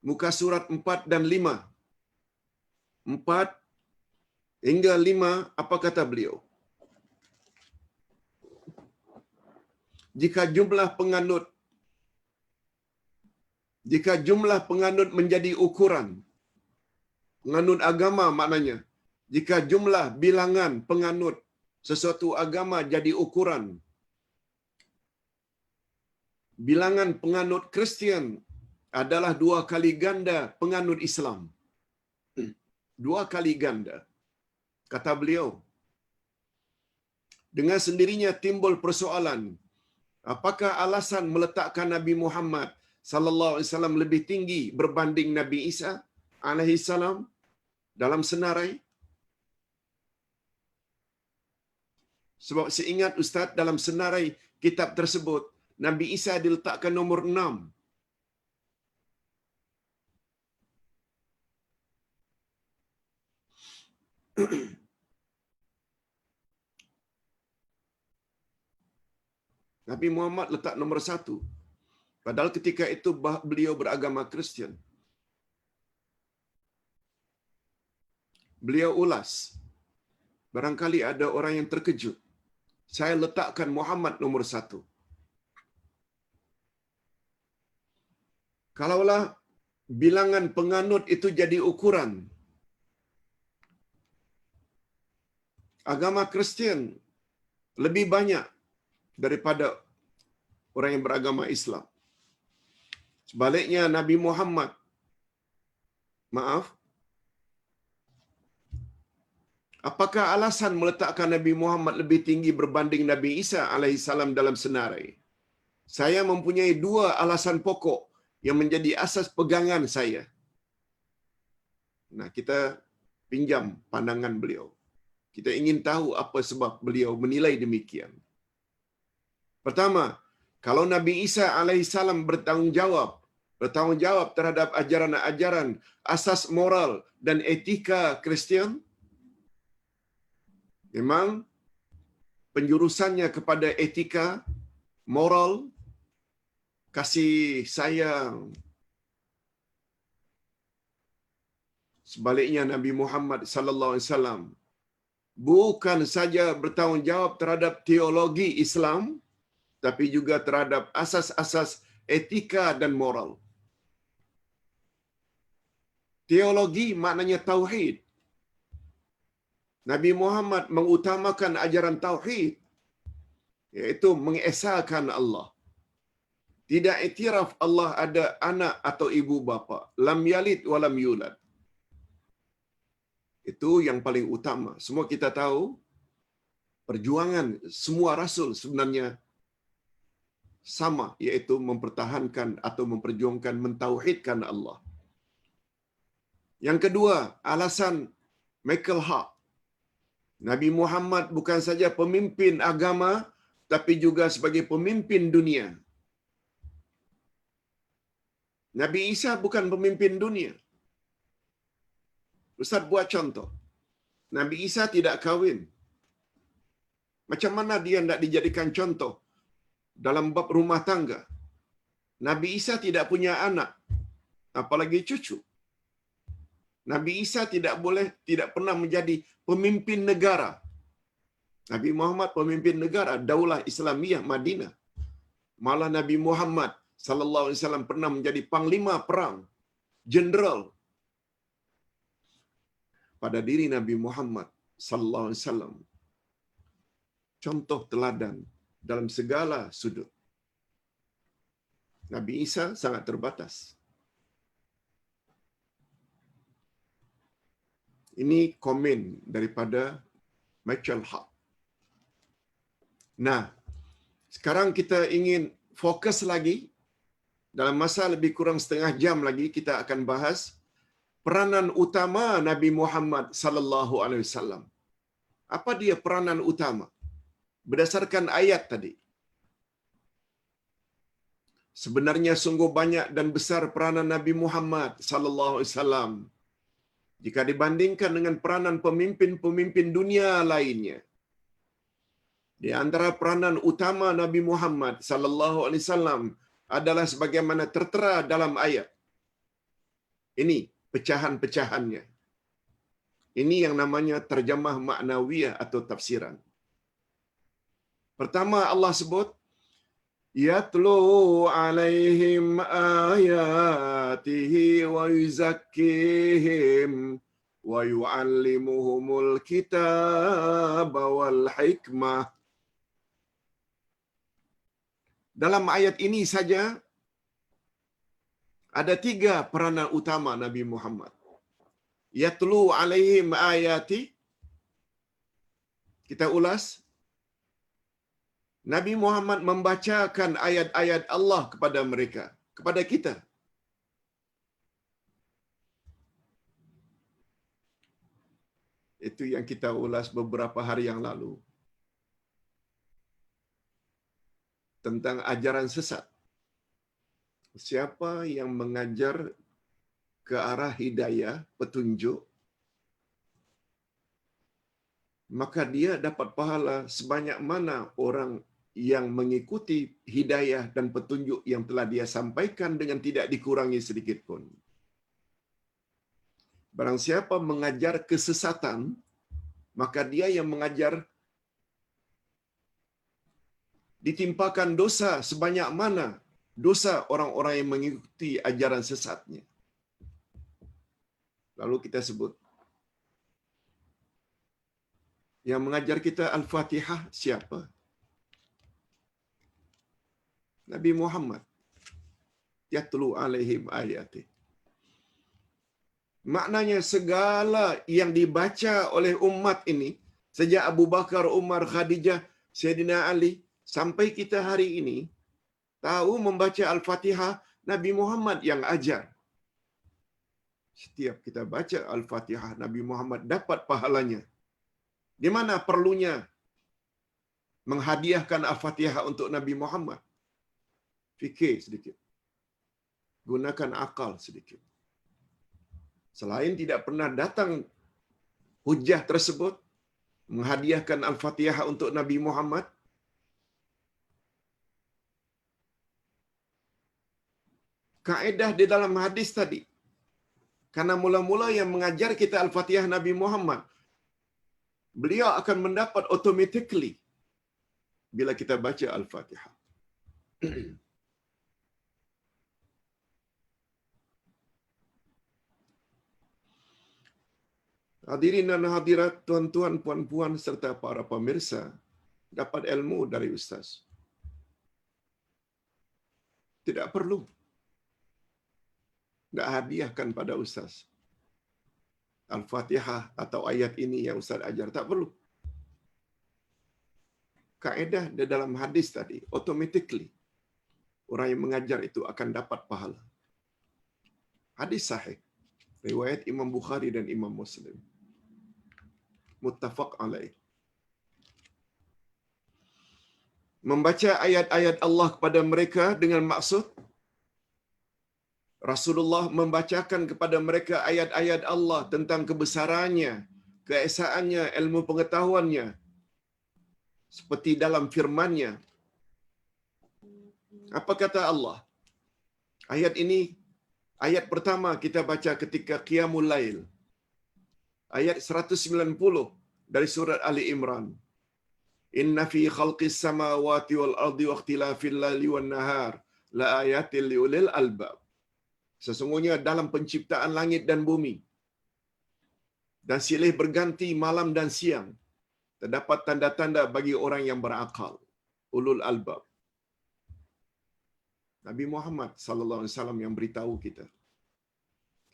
muka surat 4 dan 5. 4 hingga 5, apa kata beliau? Jika jumlah penganut menjadi ukuran, penganut agama maknanya, jika jumlah bilangan penganut sesuatu agama jadi ukuran, bilangan penganut Kristian adalah 2 kali ganda penganut Islam. 2 kali ganda. Kata beliau, dengan sendirinya timbul persoalan, apakah alasan meletakkan Nabi Muhammad sallallahu alaihi wasallam lebih tinggi berbanding Nabi Isa alaihi salam dalam senarai? Sebab seingat Ustaz dalam senarai kitab tersebut, Nabi Isa diletakkan nomor 6. Nabi Muhammad letak nomor 1. Padahal ketika itu beliau beragama Kristian. Beliau ulas. Barangkali ada orang yang terkejut. Saya letakkan Muhammad nomor 1. Kalaulah bilangan penganut itu jadi ukuran, agama Kristian lebih banyak daripada orang yang beragama Islam. Sebaliknya Nabi Muhammad, Apakah alasan meletakkan Nabi Muhammad lebih tinggi berbanding Nabi Isa alaihissalam dalam senarai? Saya mempunyai dua alasan pokok yang menjadi asas pegangan saya. Nah, kita pinjam pandangan beliau. Kita ingin tahu apa sebab beliau menilai demikian. Pertama, kalau Nabi Isa alaihissalam bertanggungjawab terhadap ajaran-ajaran asas moral dan etika Kristian, memang penjurusannya kepada etika, moral, kasih sayang. Sebaliknya Nabi Muhammad sallallahu alaihi wasallam bukan saja bertanggungjawab terhadap teologi Islam, tapi juga terhadap asas-asas etika dan moral. Teologi maknanya tauhid. Nabi Muhammad mengutamakan ajaran tauhid, iaitu mengesahkan Allah. Tidak iktiraf Allah ada anak atau ibu bapa. Lam yalid wa lam yulad. Itu yang paling utama. Semua kita tahu, perjuangan semua rasul sebenarnya sama, iaitu mempertahankan atau memperjuangkan mentauhidkan Allah. Yang kedua, alasan Michael Hart. Nabi Muhammad bukan saja pemimpin agama, tapi juga sebagai pemimpin dunia. Nabi Isa bukan pemimpin dunia. Ustaz buat contoh. Nabi Isa tidak kahwin. Macam mana dia tidak dijadikan contoh dalam bab rumah tangga? Nabi Isa tidak punya anak, apalagi cucu. Nabi Isa tidak pernah menjadi pemimpin negara. Nabi Muhammad pemimpin negara Daulah Islamiyah Madinah. Malah Nabi Muhammad sallallahu alaihi wasallam pernah menjadi panglima perang, jenderal. Pada diri Nabi Muhammad sallallahu alaihi wasallam contoh teladan dalam segala sudut. Nabi Isa sangat terbatas. Ini komen daripada Michael Hart. Nah, sekarang kita ingin fokus lagi. Dalam masa lebih kurang setengah jam lagi kita akan bahas peranan utama Nabi Muhammad sallallahu alaihi wasallam. Apa dia peranan utama? Berdasarkan ayat tadi. Sebenarnya sungguh banyak dan besar peranan Nabi Muhammad sallallahu alaihi wasallam jika dibandingkan dengan peranan pemimpin-pemimpin dunia lainnya. Di antara peranan utama Nabi Muhammad sallallahu alaihi wasallam adalah sebagaimana tertera dalam ayat. Ini pecahan-pecahannya. Ini yang namanya terjemah maknawiyah atau tafsiran. Pertama Allah sebut yatlu alaihim ayatihi wa yuzakkihim wa yuallimuhumul kitaba wal hikmah. Dalam ayat ini saja ada 3 peranan utama Nabi Muhammad. Yatlu alaihim ayati. Kita ulas. Nabi Muhammad membacakan ayat-ayat Allah kepada mereka, kepada kita. Itu yang kita ulas beberapa hari yang lalu. Tentang ajaran sesat. Siapa yang mengajar ke arah hidayah, petunjuk, maka dia dapat pahala sebanyak mana orang yang mengikuti hidayah dan petunjuk yang telah dia sampaikan dengan tidak dikurangi sedikit pun. Barang siapa mengajar kesesatan, maka dia yang mengajar ditimpakan dosa sebanyak mana dosa orang-orang yang mengikuti ajaran sesatnya. Lalu kita sebut yang mengajar kita Al-Fatihah siapa? Nabi Muhammad. Yatlu alaihim ayati. Maknanya segala yang dibaca oleh umat ini, sejak Abu Bakar, Umar, Khadijah, Sayyidina Ali, sampai kita hari ini, tahu membaca Al-Fatihah, Nabi Muhammad yang ajar. Setiap kita baca Al-Fatihah, Nabi Muhammad dapat pahalanya. Di mana perlunya menghadiahkan Al-Fatihah untuk Nabi Muhammad? Fikir sedikit. Gunakan akal sedikit. Selain tidak pernah datang hujah tersebut, menghadiahkan Al-Fatihah untuk Nabi Muhammad, kaedah di dalam hadis tadi, karena mula-mula yang mengajar kita Al-Fatihah Nabi Muhammad, beliau akan mendapat automatically bila kita baca Al-Fatihah. Hadirin dan hadirat, tuan-tuan, puan-puan serta para pemirsa, dapat ilmu dari ustaz. Tidak perlu nak hadiahkan pada ustaz Al-Fatihah atau ayat ini yang ustaz ajar, tak perlu. Kaedah di dalam hadis tadi, automatically orang yang mengajar itu akan dapat pahala. Hadis sahih, riwayat Imam Bukhari dan Imam Muslim. Muttafaq alaih. Membaca ayat-ayat Allah kepada mereka dengan maksud Rasulullah membacakan kepada mereka ayat-ayat Allah tentang kebesarannya, keesaannya, ilmu pengetahuannya. Seperti dalam firman-Nya. Apa kata Allah? Ayat ini, ayat pertama kita baca ketika Qiyamul Lail. Ayat 190 dari surat Ali Imran. Inna fi khalqis samawati wal ardi wa ikhtilafil laili wan nahar la ayatil liulil albab. Sesungguhnya dalam penciptaan langit dan bumi dan silih berganti malam dan siang, terdapat tanda-tanda bagi orang yang berakal, ulul albab. Nabi Muhammad sallallahu alaihi wasallam yang beritahu kita.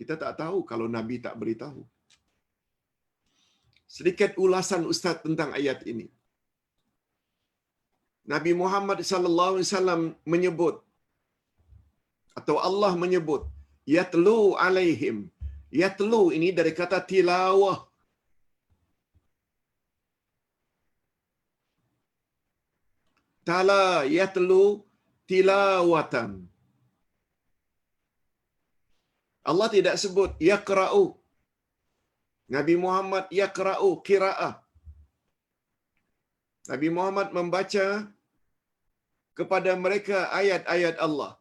Kita tak tahu kalau Nabi tak beritahu. Sedikit ulasan ustaz tentang ayat ini. Nabi Muhammad sallallahu alaihi wasallam menyebut atau Allah menyebut yatlu alaihim. Yatlu ini dari kata tilawah. Tala yatlu tilawatan. Allah tidak sebut yaqra'u. Nabi Muhammad yaqra'u qira'ah. Nabi Muhammad membaca kepada mereka ayat-ayat Allah.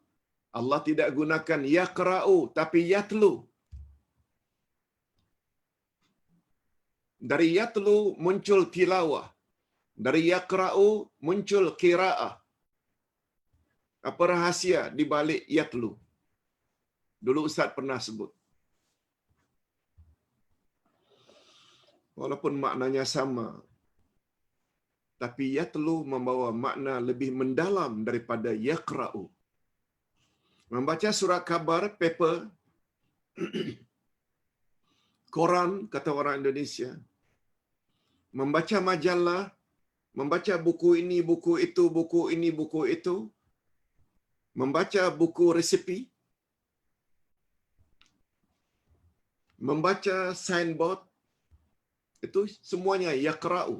Allah tidak gunakan yaqra'u tapi yatlu. Dari yatlu muncul tilawah. Dari yaqra'u muncul qira'ah. Apa rahasia di balik yatlu? Dulu Ustaz pernah sebut. Walaupun maknanya sama, tapi yatlu membawa makna lebih mendalam daripada yaqra'u. Membaca surat khabar, paper, koran, kata orang Indonesia. Membaca majalah, membaca buku ini, buku itu, buku ini, buku itu. Membaca buku resepi. Membaca signboard. Itu semuanya yaqra'u.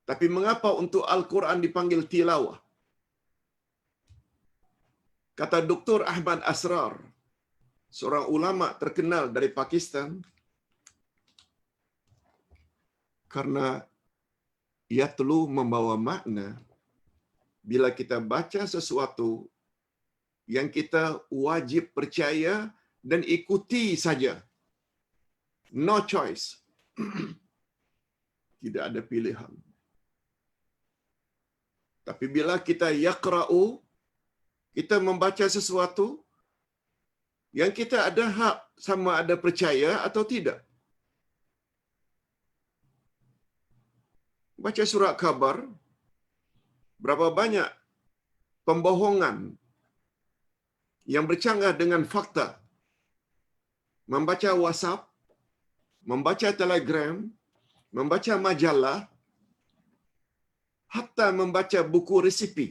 Tapi mengapa untuk Al-Quran dipanggil tilawah? Kata Dr. Ahmad Asrar, seorang ulama terkenal dari Pakistan, karena yatlu membawa makna bila kita baca sesuatu yang kita wajib percaya dan ikuti saja. No choice. Tidak ada pilihan. Tapi bila kita yaqra'u, kita membaca sesuatu yang kita ada hak sama ada percaya atau tidak. Baca surat khabar, berapa banyak pembohongan yang bercanggah dengan fakta membaca WhatsApp, membaca Telegram, membaca majalah, hatta membaca buku resipi.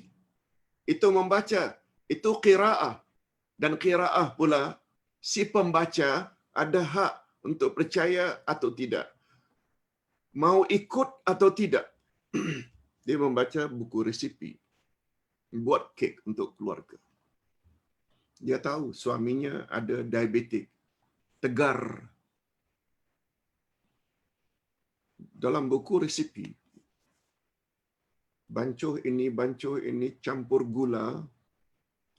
Itu membaca, itu qiraah. Dan qiraah pula, si pembaca ada hak untuk percaya atau tidak. Mau ikut atau tidak. Dia membaca buku resipi. Buat kek untuk keluarga. Dia tahu suaminya ada diabetik. Tegar. Dalam buku resipi, bancuh ini campur gula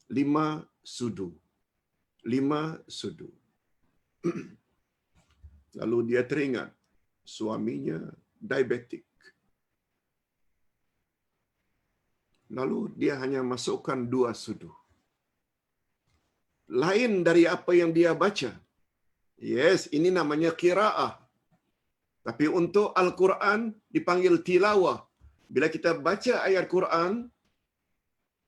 5 sudu. 5 sudu. Lalu dia teringat suaminya diabetik. Lalu dia hanya masukkan 2 sudu. Lain dari apa yang dia baca. Yes, ini namanya qiraah. Tapi untuk Al-Quran dipanggil tilawah. Bila kita baca ayat Quran,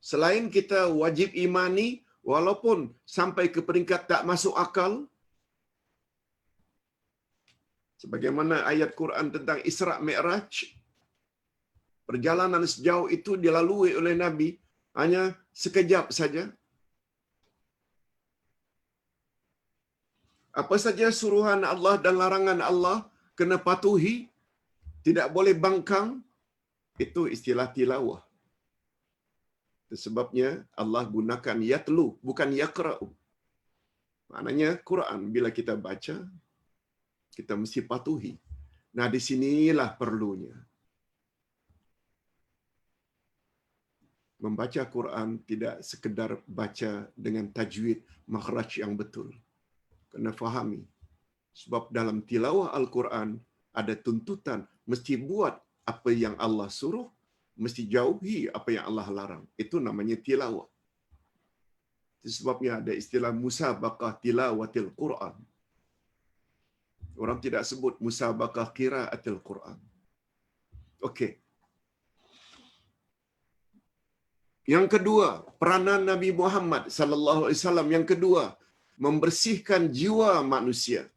selain kita wajib imani, walaupun sampai ke peringkat tak masuk akal, sebagaimana ayat Quran tentang Isra' Mi'raj, perjalanan sejauh itu dilalui oleh Nabi hanya sekejap saja. Apa saja suruhan Allah dan larangan Allah kena patuhi, tidak boleh bangkang, itu istilah tilawah. Sebabnya Allah gunakan yatlu, bukan yaqra'u. Maknanya Quran bila kita baca, kita mesti patuhi. Nah, di sinilah perlunya. Membaca Quran tidak sekedar baca dengan tajwid makhraj yang betul. Kena fahami. Sebab dalam tilawah Al-Quran ada tuntutan mesti buat apa yang Allah suruh, mesti jauhi apa yang Allah larang. Itu namanya tilawah. Sebabnya ada istilah musabaqah tilawatil Quran. Orang tidak sebut musabaqah qiraatil Quran. Okey. Yang kedua, peranan Nabi Muhammad sallallahu alaihi wasallam yang kedua, membersihkan jiwa manusia.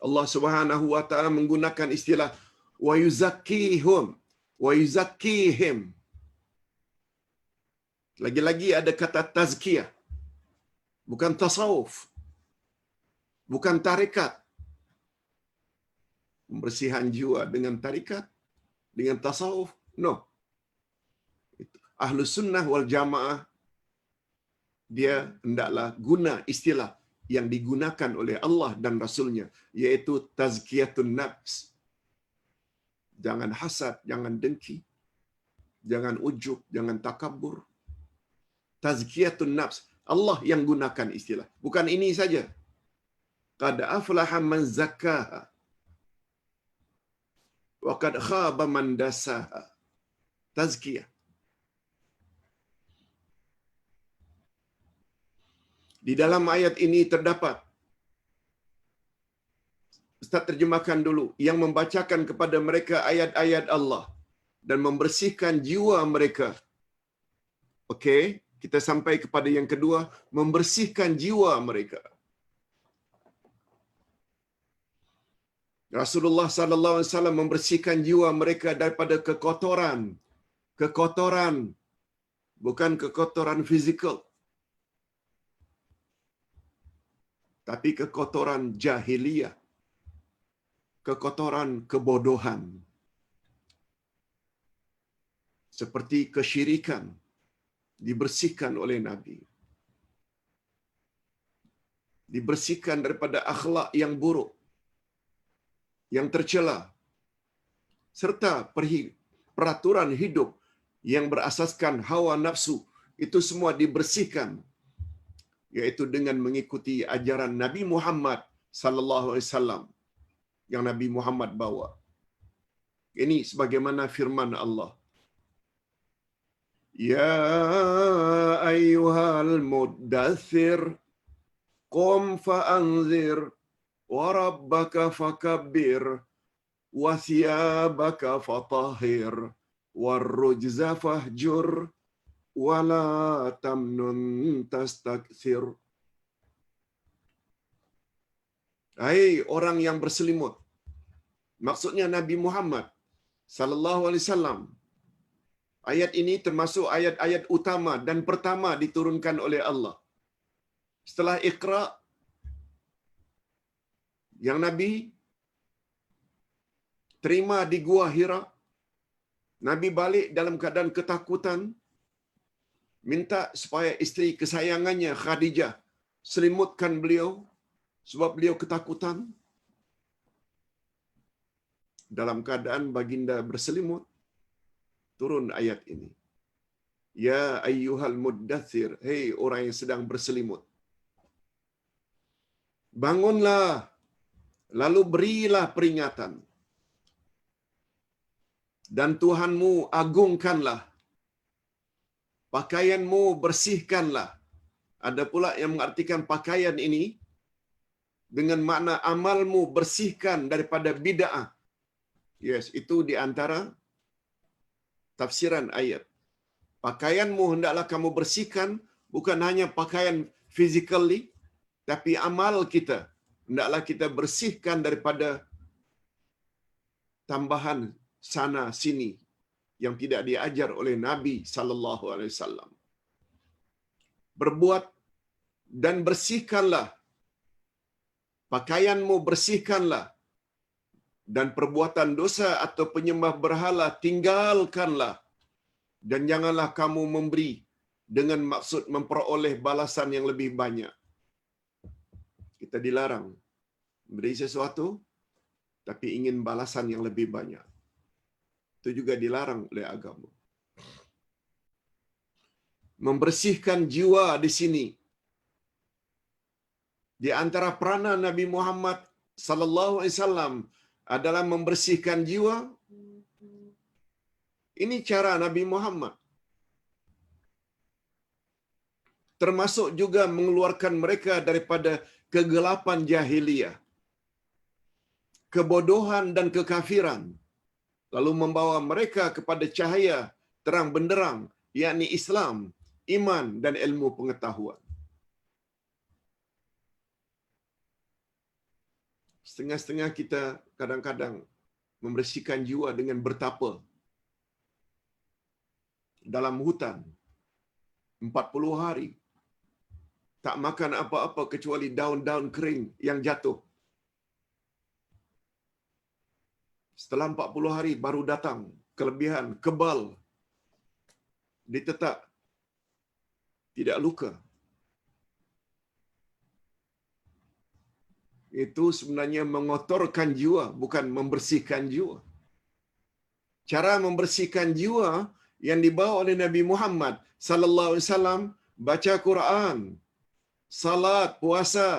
Allah Subhanahu wa taala menggunakan istilah wa yuzakkihum wa yuzakkihim. Lagi-lagi ada kata tazkiyah. Bukan tasawuf. Bukan tarekat. Pembersihan jiwa dengan tarekat, dengan tasawuf. No. Ahlus sunnah wal jamaah, dia hendaklah guna istilah yang digunakan oleh Allah dan Rasulnya, yaitu tazkiyatun nafs. Jangan hasad, jangan dengki, jangan ujub, jangan takabur. Tazkiyatun nafs. Allah yang gunakan istilah. Bukan ini saja. Qad aflaha man zakkaha wa qad khaba man dasaha. Tazkiyah. Di dalam ayat ini terdapat, Ustaz terjemahkan dulu, yang membacakan kepada mereka ayat-ayat Allah dan membersihkan jiwa mereka. Okey, kita sampai kepada yang kedua, membersihkan jiwa mereka. Rasulullah sallallahu alaihi wasallam membersihkan jiwa mereka daripada kekotoran. Kekotoran, bukan kekotoran fizikal, tapi kekotoran jahiliyah, kekotoran kebodohan, seperti kesyirikan, dibersihkan oleh Nabi. Dibersihkan daripada akhlak yang buruk, yang tercela, serta peraturan hidup yang berasaskan hawa nafsu, itu semua dibersihkan, yaitu dengan mengikuti ajaran Nabi Muhammad sallallahu alaihi wasallam yang Nabi Muhammad bawa. Ini sebagaimana firman Allah. Ya ayyuhal muddathir qum fa'anzir wa rabbaka fakabbir wa thiyabaka fatahhir warrujza fahjur wala tamnun tastakthir. Hai orang yang berselimut. Maksudnya Nabi Muhammad sallallahu alaihi wasallam. Ayat ini termasuk ayat-ayat utama dan pertama diturunkan oleh Allah. Setelah Iqra, yang Nabi terima di Gua Hira, Nabi balik dalam keadaan ketakutan, minta supaya isteri kesayangannya Khadijah selimutkan beliau sebab beliau ketakutan. Dalam keadaan baginda berselimut, turun ayat ini. Ya ayyuhal muddathir, hei orang yang sedang berselimut, bangunlah, lalu berilah peringatan. Dan Tuhanmu agungkanlah. Pakaianmu bersihkanlah. Ada pula yang mengartikan pakaian ini dengan makna amalmu bersihkan daripada bid'ah. Yes, itu di antara tafsiran ayat. Pakaianmu hendaklah kamu bersihkan, bukan hanya pakaian physically, tapi amal kita hendaklah kita bersihkan daripada tambahan sana sini yang tidak diajar oleh Nabi sallallahu alaihi wasallam. Berbuat dan bersihkanlah. Pakaianmu bersihkanlah. Dan perbuatan dosa atau penyembah berhala tinggalkanlah. Dan janganlah kamu memberi dengan maksud memperoleh balasan yang lebih banyak. Kita dilarang beri sesuatu tapi ingin balasan yang lebih banyak. Itu juga dilarang oleh agama. Membersihkan jiwa di sini. Di antara peranan Nabi Muhammad sallallahu alaihi wasallam adalah membersihkan jiwa. Ini cara Nabi Muhammad. Termasuk juga mengeluarkan mereka daripada kegelapan jahiliyah, kebodohan dan kekafiran, lalu membawa mereka kepada cahaya terang benderang, yakni Islam, iman dan ilmu pengetahuan. Setengah-setengah kita kadang-kadang membersihkan jiwa dengan bertapa dalam hutan 40 hari. Tak makan apa-apa kecuali daun-daun kering yang jatuh. Setelah 40 hari baru datang kelebihan, kebal, ditetak, tidak luka. Itu sebenarnya mengotorkan jiwa, bukan membersihkan jiwa. Cara membersihkan jiwa yang dibawa oleh Nabi Muhammad sallallahu alaihi wasallam, baca Quran, salat, puasa,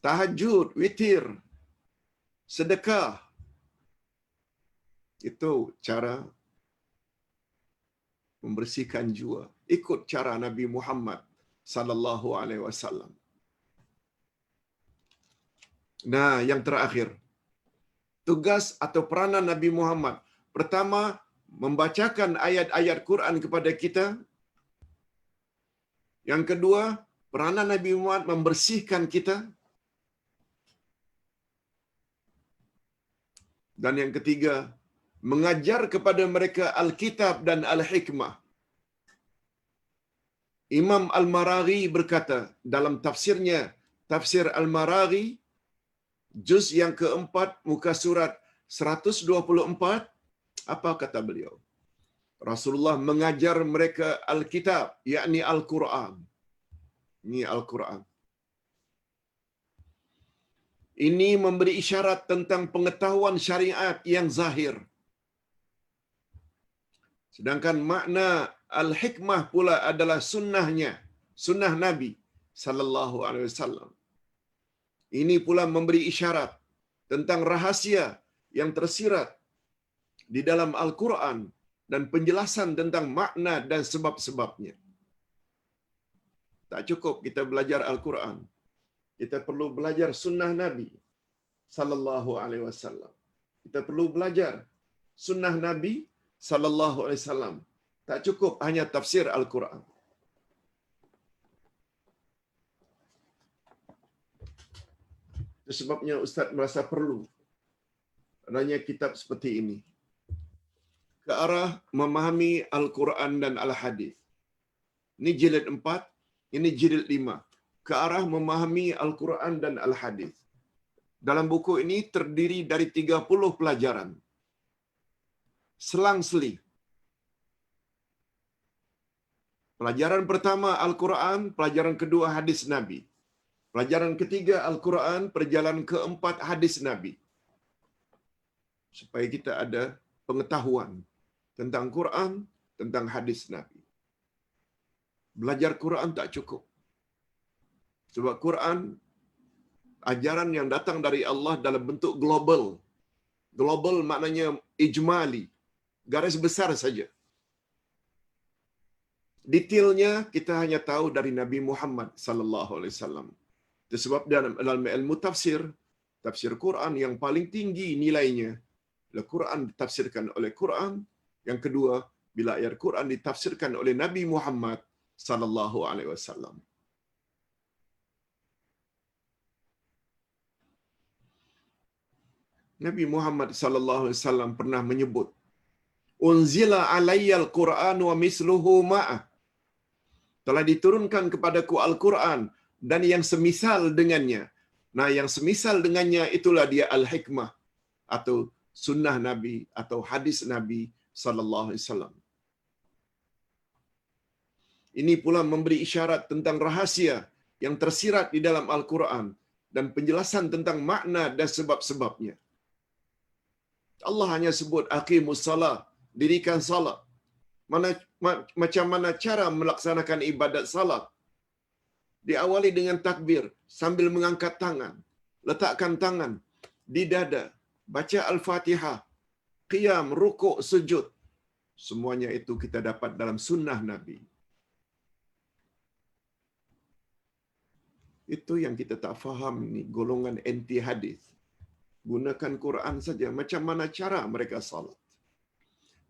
tahajud, witir, sedekah. Itu cara membersihkan jiwa. Ikut cara Nabi Muhammad sallallahu alaihi wasallam. Nah, yang terakhir, tugas atau peranan Nabi Muhammad. Pertama, membacakan ayat-ayat Quran kepada kita. Yang kedua, peranan Nabi Muhammad membersihkan kita. Dan yang ketiga, mengajar kepada mereka Alkitab dan Al-Hikmah. Imam Al-Maraghi berkata dalam tafsirnya, Tafsir Al-Maraghi, juz yang keempat, muka surat 124, apa kata beliau? Rasulullah mengajar mereka Alkitab, yakni Al-Quran. Ini Al-Quran. Ini memberi isyarat tentang pengetahuan syariat yang zahir. Sedangkan makna Al-Hikmah pula adalah sunnahnya, sunnah Nabi sallallahu alaihi wasallam. Ini pula memberi isyarat tentang rahasia yang tersirat di dalam Al-Quran dan penjelasan tentang makna dan sebab-sebabnya. Tak cukup kita belajar Al-Quran. Kita perlu belajar sunnah Nabi sallallahu alaihi wasallam. Kita perlu belajar sunnah Nabi sallallahu alaihi wasallam Tak cukup hanya tafsir Al-Quran. Itu sebabnya Ustaz merasa perlu adanya kitab seperti ini ke arah memahami Al-Quran dan Al-Hadis. Ini jilid 4, ini jilid 5. Ke arah memahami Al-Quran dan Al-Hadis. Dalam buku ini terdiri dari 30 pelajaran. Selang-seli. Pelajaran pertama Al-Quran, pelajaran kedua hadis Nabi. Pelajaran ketiga Al-Quran, perjalanan keempat hadis Nabi. Supaya kita ada pengetahuan tentang Quran, tentang hadis Nabi. Belajar Quran tak cukup. Sebab Quran, ajaran yang datang dari Allah dalam bentuk global. Global maknanya ijmali, garis besar saja. Detailnya kita hanya tahu dari Nabi Muhammad sallallahu alaihi wasallam. Itu sebab dalam ilmu tafsir, tafsir Quran yang paling tinggi nilainya, bila Quran ditafsirkan oleh Quran. Yang kedua, bila ayat Quran ditafsirkan oleh Nabi Muhammad sallallahu alaihi wasallam. Nabi Muhammad sallallahu alaihi wasallam pernah menyebut, "Unzila alayyal Qur'an wa misluhu ma'ah." Telah diturunkan kepadaku Al-Quran dan yang semisal dengannya. Nah, yang semisal dengannya itulah dia Al-Hikmah atau sunnah Nabi atau hadis Nabi sallallahu alaihi wasallam. Ini pula memberi isyarat tentang rahasia yang tersirat di dalam Al-Quran dan penjelasan tentang makna dan sebab-sebabnya. Allah hanya sebut aqimus salat, dirikan salat. Macam mana cara melaksanakan ibadat salat? Diawali dengan takbir sambil mengangkat tangan, letakkan tangan di dada, baca Al-Fatihah, qiyam, rukuk, sujud. Semuanya itu kita dapat dalam sunnah Nabi. Itu yang kita tak faham ini, golongan anti hadis. Gunakan Quran saja. Macam mana cara mereka salat?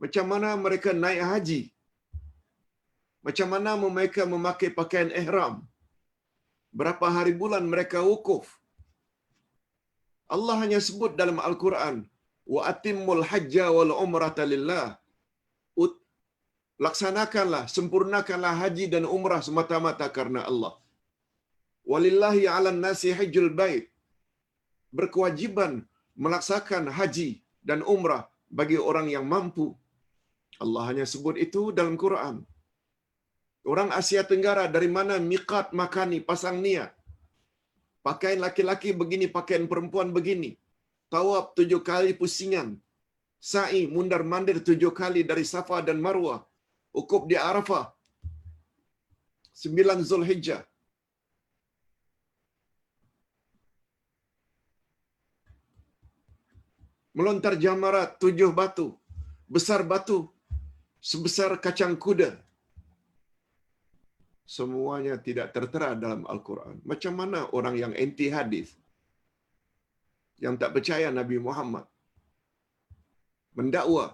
Macam mana mereka naik haji? Macam mana mereka memakai pakaian ihram? Berapa hari bulan mereka wukuf? Allah hanya sebut dalam Al-Quran, wa atimmul hajja wal umrata lillah. Laksanakanlah, sempurnakanlah haji dan umrah semata-mata karena Allah. Walillahi 'alan nasi hajjul bait. Berkewajiban melaksanakan haji dan umrah bagi orang yang mampu. Allah hanya sebut itu dalam Quran. Orang Asia Tenggara dari mana miqat makani, pasang niat. Pakaian laki-laki begini, pakaian perempuan begini. Tawaf 7 kali pusingan. Sa'i mundar-mandir 7 kali dari Safa dan Marwah. Ukuf di Arafah 9 Zulhijjah. Melontar jamarat 7 batu. Besar batu sebesar kacang kuda. Semuanya tidak tertera dalam Al-Quran. Macam mana orang yang anti hadis, yang tak percaya Nabi Muhammad, mendakwa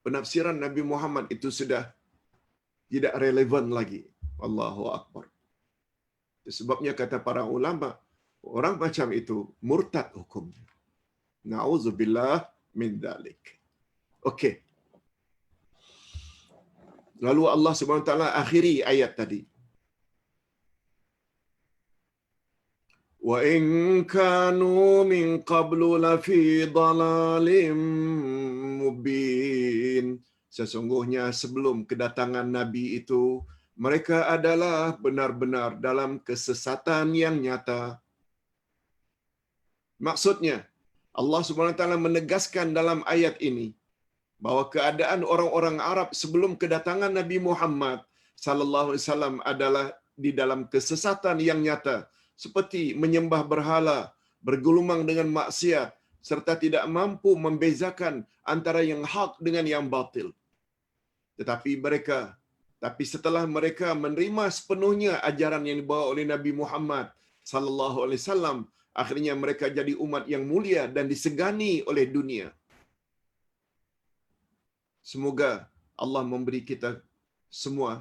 penafsiran Nabi Muhammad itu sudah tidak relevan lagi. Allahu Akbar. Sebabnya kata para ulama, orang macam itu murtad hukumnya. Na'udzubillah min dzalik. Okey. Lalu Allah Subhanahu wa taala akhiri ayat tadi. Wa in kanu min qablu lafi dhalalin mubin. Sesungguhnya sebelum kedatangan Nabi itu, mereka adalah benar-benar dalam kesesatan yang nyata. Maksudnya, Allah Subhanahu wa taala menegaskan dalam ayat ini bahwa keadaan orang-orang Arab sebelum kedatangan Nabi Muhammad sallallahu alaihi wasallam adalah di dalam kesesatan yang nyata, seperti menyembah berhala, bergulung dengan maksiat, serta tidak mampu membezakan antara yang hak dengan yang batil. Tapi setelah mereka menerima sepenuhnya ajaran yang dibawa oleh Nabi Muhammad sallallahu alaihi wasallam, akhirnya mereka jadi umat yang mulia dan disegani oleh dunia. Semoga Allah memberi kita semua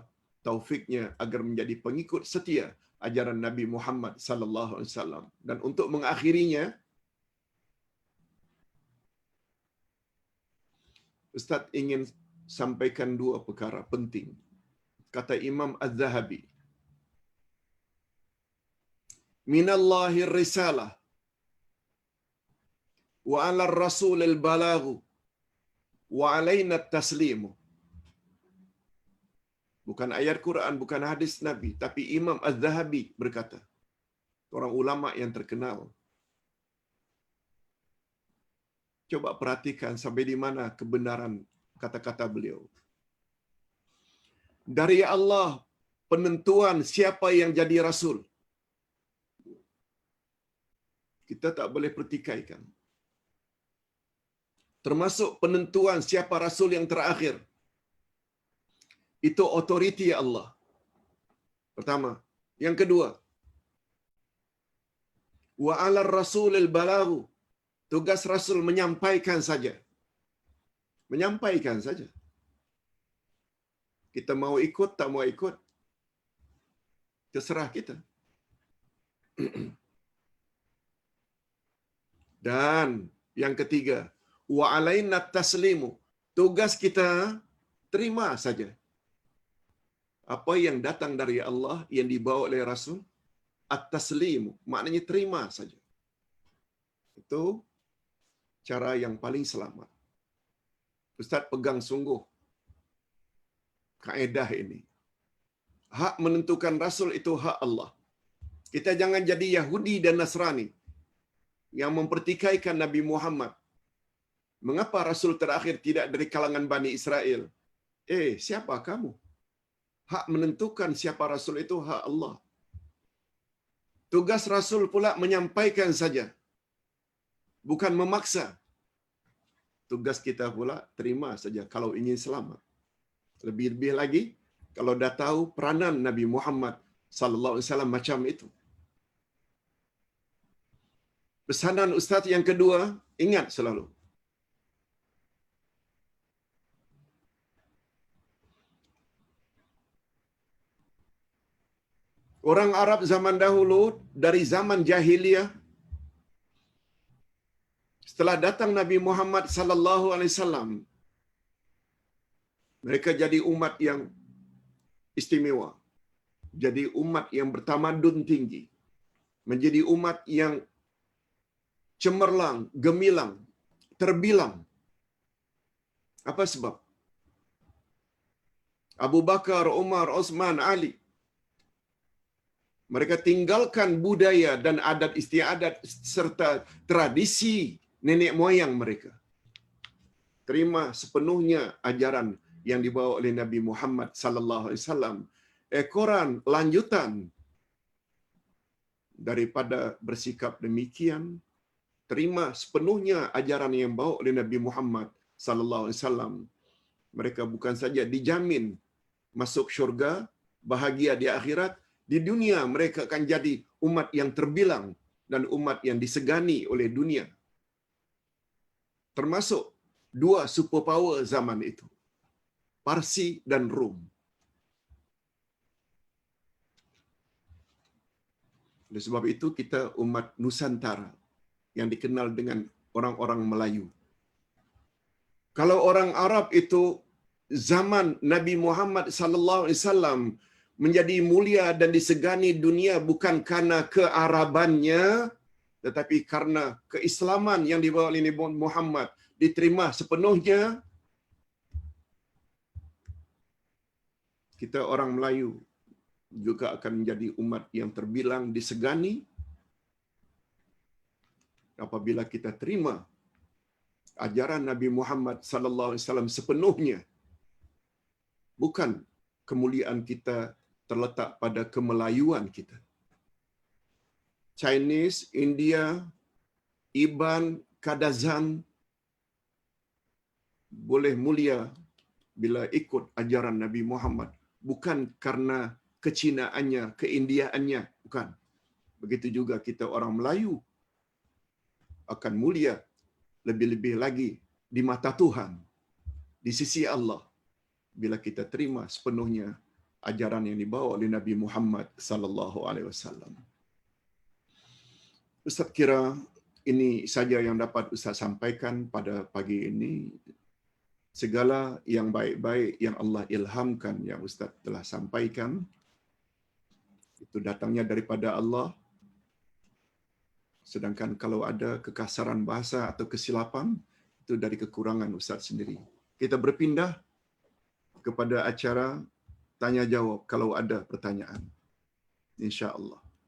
taufiknya agar menjadi pengikut setia ajaran Nabi Muhammad sallallahu alaihi wasallam. Dan untuk mengakhirinya, Ustaz ingin sampaikan dua perkara penting. Kata Imam Az-Zahabi, minallahi risalah wa 'ala ar-rasulil balaghu wa 'alaina at-taslimu. Bukan ayat Quran, bukan hadis Nabi, tapi Imam Az-Zahabi berkata, orang ulama yang terkenal. Coba perhatikan sampai di mana kebenaran kata-kata beliau. Dari Allah penentuan siapa yang jadi rasul. Kita tak boleh pertikaikan. Termasuk penentuan siapa rasul yang terakhir. Itu otoriti Allah. Pertama. Yang kedua, wa 'ala ar-rasulil balaghu. Tugas rasul menyampaikan saja. Menyampaikan saja. Kita mau ikut, tak mau ikut, terserah kita. Dan yang ketiga, wa 'alaina taslimu. Tugas kita terima saja. Apa yang datang dari Allah, yang dibawa oleh Rasul, at-taslimu, maknanya terima saja. Itu cara yang paling selamat. Ustaz pegang sungguh kaedah ini. Hak menentukan Rasul itu hak Allah. Kita jangan jadi Yahudi dan Nasrani yang mempertikaikan Nabi Muhammad. Mengapa Rasul terakhir tidak dari kalangan Bani Israel? Siapa kamu? Hak menentukan siapa Rasul itu hak Allah. Tugas Rasul pula menyampaikan saja, bukan memaksa. Tugas kita pula terima saja kalau ingin selamat. Lebih-lebih lagi kalau dah tahu peranan Nabi Muhammad sallallahu alaihi wasallam macam itu. Pesanan Ustaz yang kedua, ingat selalu. Orang Arab zaman dahulu, dari zaman jahiliyah, setelah datang Nabi Muhammad sallallahu alaihi wasallam, mereka jadi umat yang istimewa. Jadi umat yang bertamadun tinggi. Menjadi umat yang cemerlang, gemilang, terbilang. Apa sebab? Abu Bakar, Umar, Osman, Ali. Mereka tinggalkan budaya dan adat istiadat serta tradisi nenek moyang mereka. Terima sepenuhnya ajaran yang dibawa oleh Nabi Muhammad sallallahu alaihi wasallam. Ekoran lanjutan daripada bersikap demikian, terima sepenuhnya ajaran yang dibawa oleh Nabi Muhammad sallallahu alaihi wasallam. Mereka bukan saja dijamin masuk syurga, bahagia di akhirat, di dunia mereka akan jadi umat yang terbilang dan umat yang disegani oleh dunia. Termasuk dua superpower zaman itu, Parsi dan Rom. Oleh sebab itu kita umat Nusantara yang dikenal dengan orang-orang Melayu. Kalau orang Arab itu zaman Nabi Muhammad sallallahu alaihi wasallam menjadi mulia dan disegani dunia bukan karena kearabannya, tetapi karena keislaman yang dibawa oleh Nabi Muhammad diterima sepenuhnya. Kita orang Melayu juga akan menjadi umat yang terbilang disegani apabila kita terima ajaran Nabi Muhammad sallallahu alaihi wasallam sepenuhnya. Bukan kemuliaan kita terletak pada kemelayuan kita. Chinese, India, Iban, Kadazan boleh mulia bila ikut ajaran Nabi Muhammad, bukan karena kecinaannya, keindiaannya, bukan. Begitu juga kita orang Melayu akan mulia lebih-lebih lagi di mata Tuhan, di sisi Allah, bila kita terima sepenuhnya ajaran yang dibawa oleh Nabi Muhammad sallallahu alaihi wasallam. Ustaz kira ini saja yang dapat Ustaz sampaikan pada pagi ini. Segala yang baik-baik yang Allah ilhamkan yang Ustaz telah sampaikan itu datangnya daripada Allah. Sedangkan kalau ada kekasaran bahasa atau kesilapan itu dari kekurangan Ustaz sendiri. Kita berpindah kepada acara tanya jawab kalau ada pertanyaan. Insya-Allah.